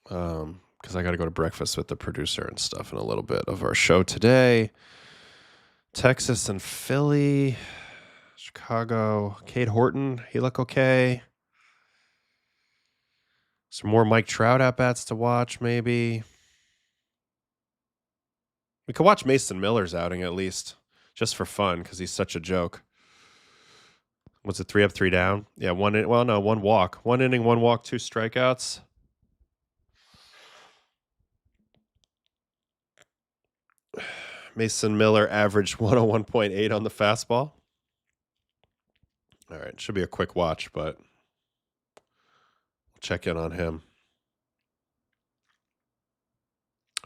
Because I got to go to breakfast with the producer and stuff in a little bit of our show today. Texas and Philly, Chicago, Cade Horton, he look okay. Some more Mike Trout at-bats to watch, maybe. We could watch Mason Miller's outing at least, just for fun, because he's such a joke. Was it 3 up, 3 down? Yeah, one walk. 1 inning, 1 walk, 2 strikeouts. Mason Miller averaged 101.8 on the fastball. All right, should be a quick watch, but we'll check in on him.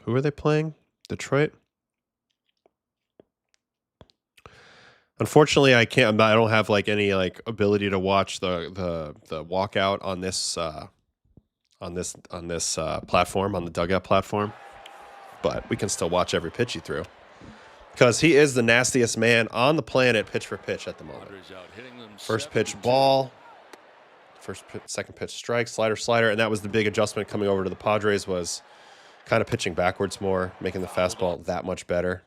Who are they playing? Detroit? Unfortunately, I can't. I don't have like any like ability to watch the walkout on this platform, on the dugout platform. But we can still watch every pitch he threw, because he is the nastiest man on the planet, pitch for pitch at the moment. First pitch ball, second pitch strike, slider, and that was the big adjustment coming over to the Padres, was kind of pitching backwards more, making the fastball that much better.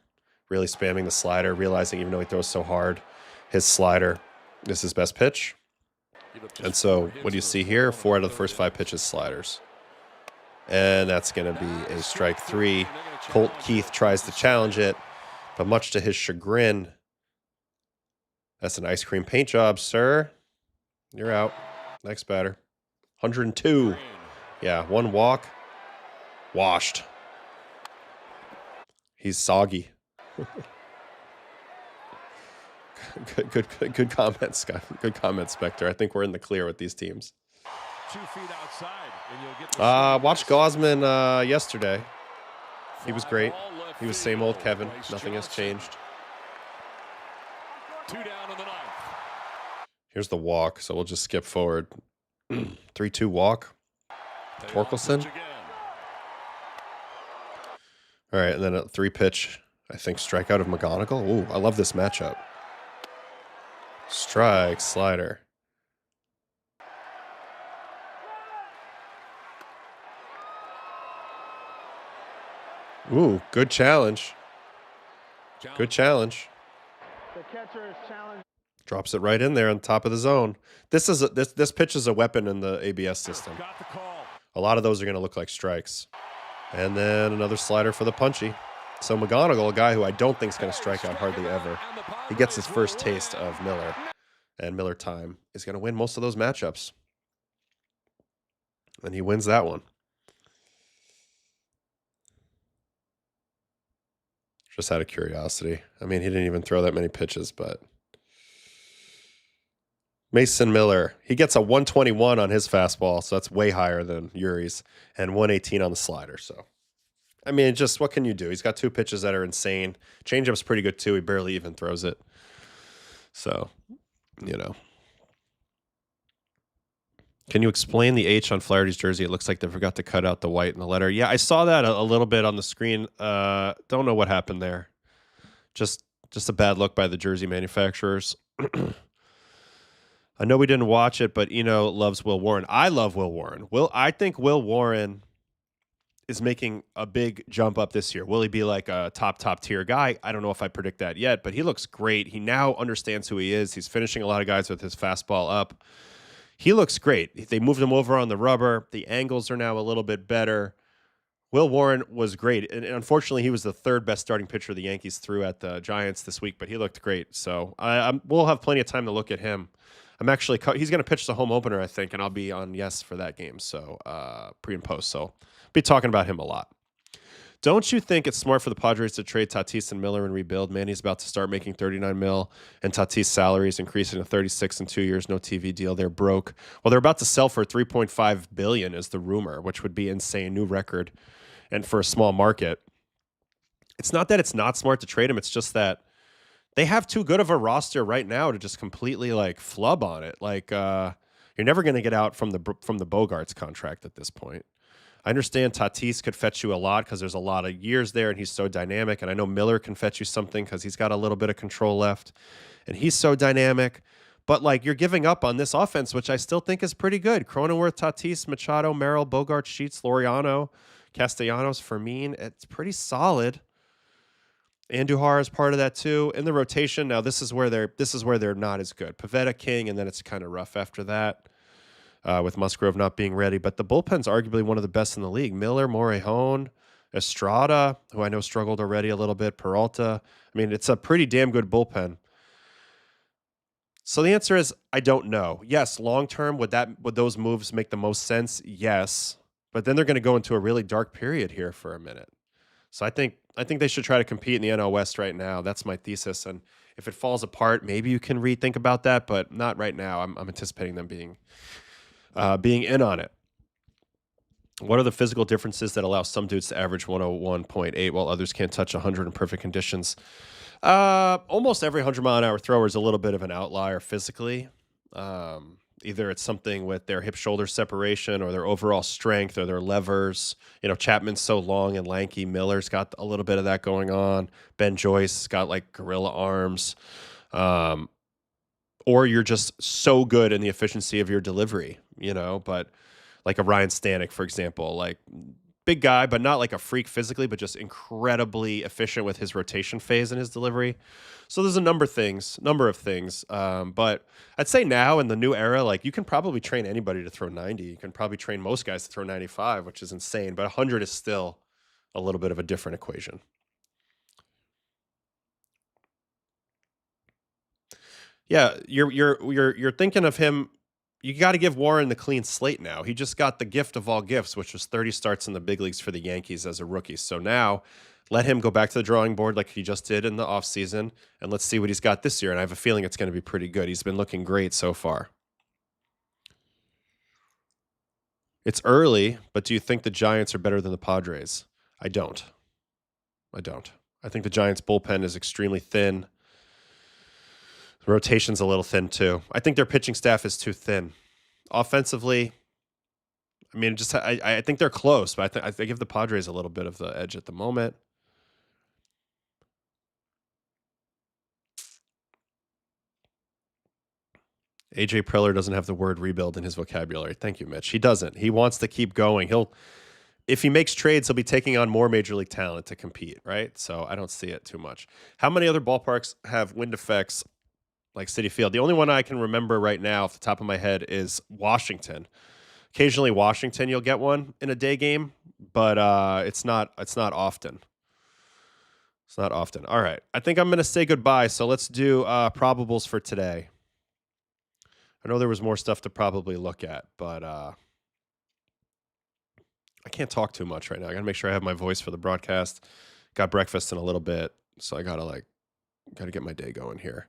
Really spamming the slider, realizing even though he throws so hard, his slider is his best pitch. And so what do you see here? 4 out of the first 5 pitches sliders. And that's going to be a strike 3. Colt Keith tries to challenge it, but much to his chagrin, that's an ice cream paint job, sir. You're out. Next batter. 102. Yeah, 1 walk. Washed. He's soggy. Good comment, Scott. Good comment, Spectre. I think we're in the clear with these teams. 2 feet outside, and you'll get watched Gosman yesterday. He was great. He was same old Kevin. Nothing has changed. 2 down in the 9th. Here's the walk, so we'll just skip forward. 3-2 walk. Torkelson. All right, and then a 3-pitch, I think, strikeout of McGonigal. Ooh, I love this matchup. Strike, slider. Ooh, good challenge. Good challenge. The catcher is challenged. Drops it right in there on top of the zone. This pitch is a weapon in the ABS system. Got the call. A lot of those are going to look like strikes. And then another slider for the punchy. So McGonigal, a guy who I don't think is going to strike out hardly ever, he gets his first taste of Miller. And Miller time is going to win most of those matchups. And he wins that one. Just out of curiosity. I mean, he didn't even throw that many pitches, but Mason Miller, he gets a 121 on his fastball, so that's way higher than Eury's, and 118 on the slider. So, I mean, just what can you do? He's got two pitches that are insane. Changeup's pretty good too. He barely even throws it. So, you know. Can you explain the H on Flaherty's jersey? It looks like they forgot to cut out the white in the letter. Yeah, I saw that a little bit on the screen. Don't know what happened there. Just a bad look by the jersey manufacturers. I know we didn't watch it, but Eno loves Will Warren. I love Will Warren. I think Will Warren is making a big jump up this year. Will he be like a top tier guy? I don't know if I predict that yet, but he looks great. He now understands who he is. He's finishing a lot of guys with his fastball up. He looks great. They moved him over on the rubber. The angles are now a little bit better. Will Warren was great. And unfortunately, he was the third best starting pitcher the Yankees threw at the Giants this week, but he looked great. So we'll have plenty of time to look at him. He's going to pitch the home opener, I think, and I'll be on yes for that game. So pre and post. So be talking about him a lot. Don't you think it's smart for the Padres to trade Tatis and Miller and rebuild? Manny's about to start making $39 million, and Tatis' salary is increasing to $36 in 2 years. No TV deal. They're broke. Well, they're about to sell for $3.5 billion is the rumor, which would be insane, new record, and for a small market. It's not that it's not smart to trade him. It's just that they have too good of a roster right now to just completely like flub on it. Like you're never going to get out from the Bogarts contract at this point. I understand Tatis could fetch you a lot because there's a lot of years there and he's so dynamic. And I know Miller can fetch you something because he's got a little bit of control left and he's so dynamic. But like you're giving up on this offense, which I still think is pretty good. Cronenworth, Tatis, Machado, Merrill, Bogart, Sheets, Laureano, Castellanos, Fermin. It's pretty solid. Andujar is part of that too. In the rotation, now this is where they're not as good. Pivetta, King, and then it's kind of rough after that. With Musgrove not being ready. But the bullpen's arguably one of the best in the league. Miller, Morejon, Estrada, who I know struggled already a little bit, Peralta. I mean, it's a pretty damn good bullpen. So the answer is, I don't know. Yes, long-term, would those moves make the most sense? Yes. But then they're going to go into a really dark period here for a minute. So I think they should try to compete in the NL West right now. That's my thesis. And if it falls apart, maybe you can rethink about that, but not right now. I'm anticipating them being in on it. What are the physical differences that allow some dudes to average 101.8 while others can't touch 100 in perfect conditions? Almost every 100-mile-an-hour thrower is a little bit of an outlier physically. Either it's something with their hip-shoulder separation or their overall strength or their levers. You know, Chapman's so long and lanky. Miller's got a little bit of that going on. Ben Joyce's got like gorilla arms. Or you're just so good in the efficiency of your delivery, you know, but like a Ryan Stanek, for example, like big guy, but not like a freak physically, but just incredibly efficient with his rotation phase and his delivery. So there's a number of things. But I'd say now in the new era, like you can probably train anybody to throw 90. You can probably train most guys to throw 95, which is insane, but 100 is still a little bit of a different equation. Yeah, you're thinking of him. You got to give Warren the clean slate now. He just got the gift of all gifts, which was 30 starts in the big leagues for the Yankees as a rookie. So now let him go back to the drawing board like he just did in the offseason, and let's see what he's got this year. And I have a feeling it's going to be pretty good. He's been looking great so far. It's early, but do you think the Giants are better than the Padres? I don't. I think the Giants' bullpen is extremely thin. The rotation's a little thin too. I think their pitching staff is too thin. Offensively, I mean, I think they're close, but I give the Padres a little bit of the edge at the moment. AJ Preller doesn't have the word rebuild in his vocabulary. Thank you, Mitch. He doesn't. He wants to keep going. If he makes trades, he'll be taking on more major league talent to compete, right? So I don't see it too much. How many other ballparks have wind effects like Citi Field? The only one I can remember right now off the top of my head is Washington. Occasionally Washington, you'll get one in a day game, but it's not often. It's not often. All right. I think I'm going to say goodbye. So let's do probables for today. I know there was more stuff to probably look at, but I can't talk too much right now. I got to make sure I have my voice for the broadcast. Got breakfast in a little bit, so I got to get my day going here.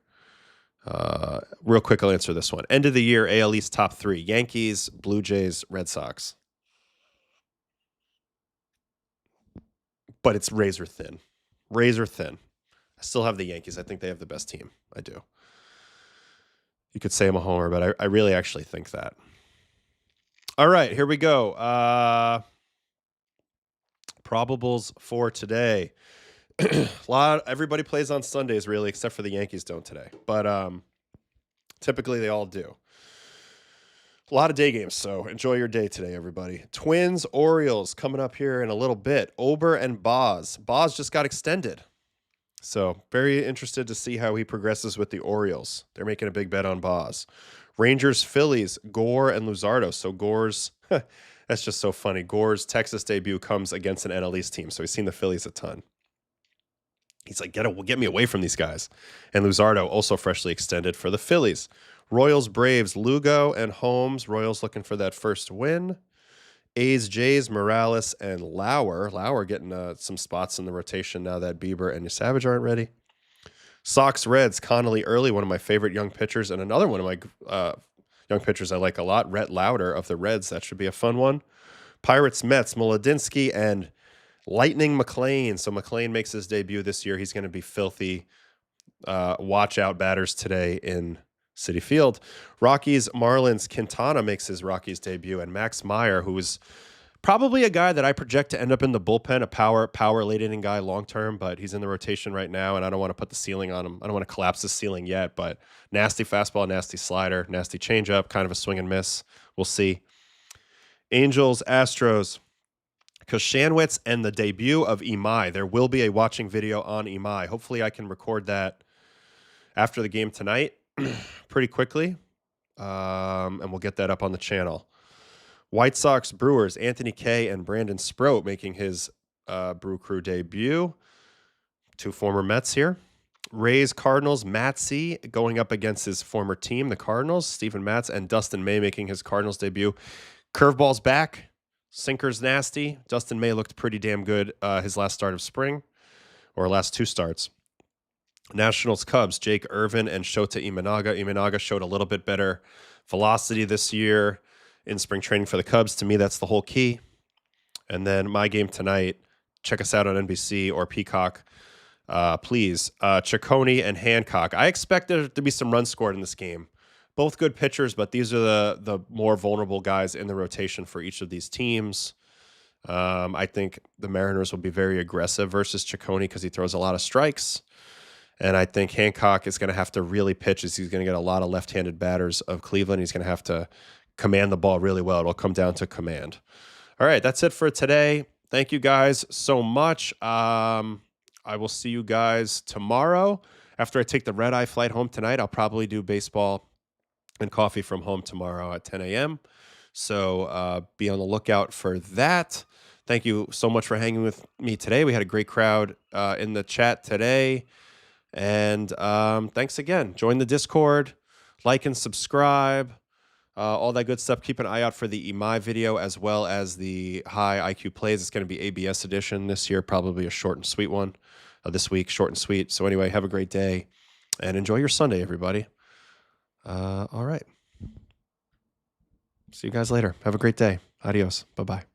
Real quick, I'll answer this one. End of the year, AL East top 3. Yankees, Blue Jays, Red Sox. But it's razor thin. Razor thin. I still have the Yankees. I think they have the best team. I do. You could say I'm a homer, but I really actually think that. All right, here we go. Probables for today. Everybody plays on Sundays, really, except for the Yankees don't today. But typically they all do. A lot of day games, so enjoy your day today, everybody. Twins, Orioles coming up here in a little bit. Ober and Boz. Boz just got extended. So very interested to see how he progresses with the Orioles. They're making a big bet on Boz. Rangers, Phillies, Gore and Luzardo. So Gore's, that's just so funny. Gore's Texas debut comes against an NL East team, so he's seen the Phillies a ton. He's like, get me away from these guys. And Luzardo also freshly extended for the Phillies. Royals, Braves, Lugo and Holmes. Royals looking for that first win. A's, Jays, Morales, and Lauer. Lauer getting some spots in the rotation now that Bieber and Savage aren't ready. Sox, Reds, Connolly early, one of my favorite young pitchers, and another one of my young pitchers I like a lot, Rhett Lauder of the Reds. That should be a fun one. Pirates, Mets, Molodinsky, and Lightning McLean. So McLean makes his debut this year. He's going to be filthy. Watch out batters today in Citi Field. Rockies, Marlins, Quintana makes his Rockies debut, and Max Meyer, who is probably a guy that I project to end up in the bullpen, a power late inning guy long term, but he's in the rotation right now, and I don't want to put the ceiling on him. I don't want to collapse the ceiling yet, but nasty fastball, nasty slider, nasty changeup, kind of a swing and miss. We'll see. Angels, Astros, Koshanwitz, and the debut of Imai. There will be a watching video on Imai. Hopefully I can record that after the game tonight pretty quickly, and we'll get that up on the channel. White Sox, Brewers, Anthony Kay and Brandon Sproat making his Brew Crew debut. 2 former Mets here. Rays, Cardinals, Matsy going up against his former team, the Cardinals. Steven Matz and Dustin May making his Cardinals debut. Curveball's back. Sinker's nasty. Dustin May looked pretty damn good his last start of spring, or last 2 starts. Nationals, Cubs, Jake Irvin and Shota Imanaga. Imanaga showed a little bit better velocity this year in spring training for the Cubs. To me, that's the whole key. And then my game tonight, check us out on NBC or Peacock, please. Ciccone and Hancock. I expect there to be some runs scored in this game. Both good pitchers, but these are the more vulnerable guys in the rotation for each of these teams. I think the Mariners will be very aggressive versus Ciccone because he throws a lot of strikes. And I think Hancock is going to have to really pitch as he's going to get a lot of left-handed batters of Cleveland. He's going to have to command the ball really well. It'll come down to command. All right, that's it for today. Thank you guys so much. I will see you guys tomorrow. After I take the red-eye flight home tonight, I'll probably do baseball and coffee from home tomorrow at 10 a.m. So be on the lookout for that. Thank you so much for hanging with me today. We had a great crowd in the chat today. And thanks again. Join the Discord, like and subscribe, all that good stuff. Keep an eye out for the Imai video as well as the High IQ Plays. It's going to be ABS edition this year, probably a short and sweet one this week, short and sweet. So anyway, have a great day and enjoy your Sunday, everybody. All right. See you guys later. Have a great day. Adios. Bye-bye.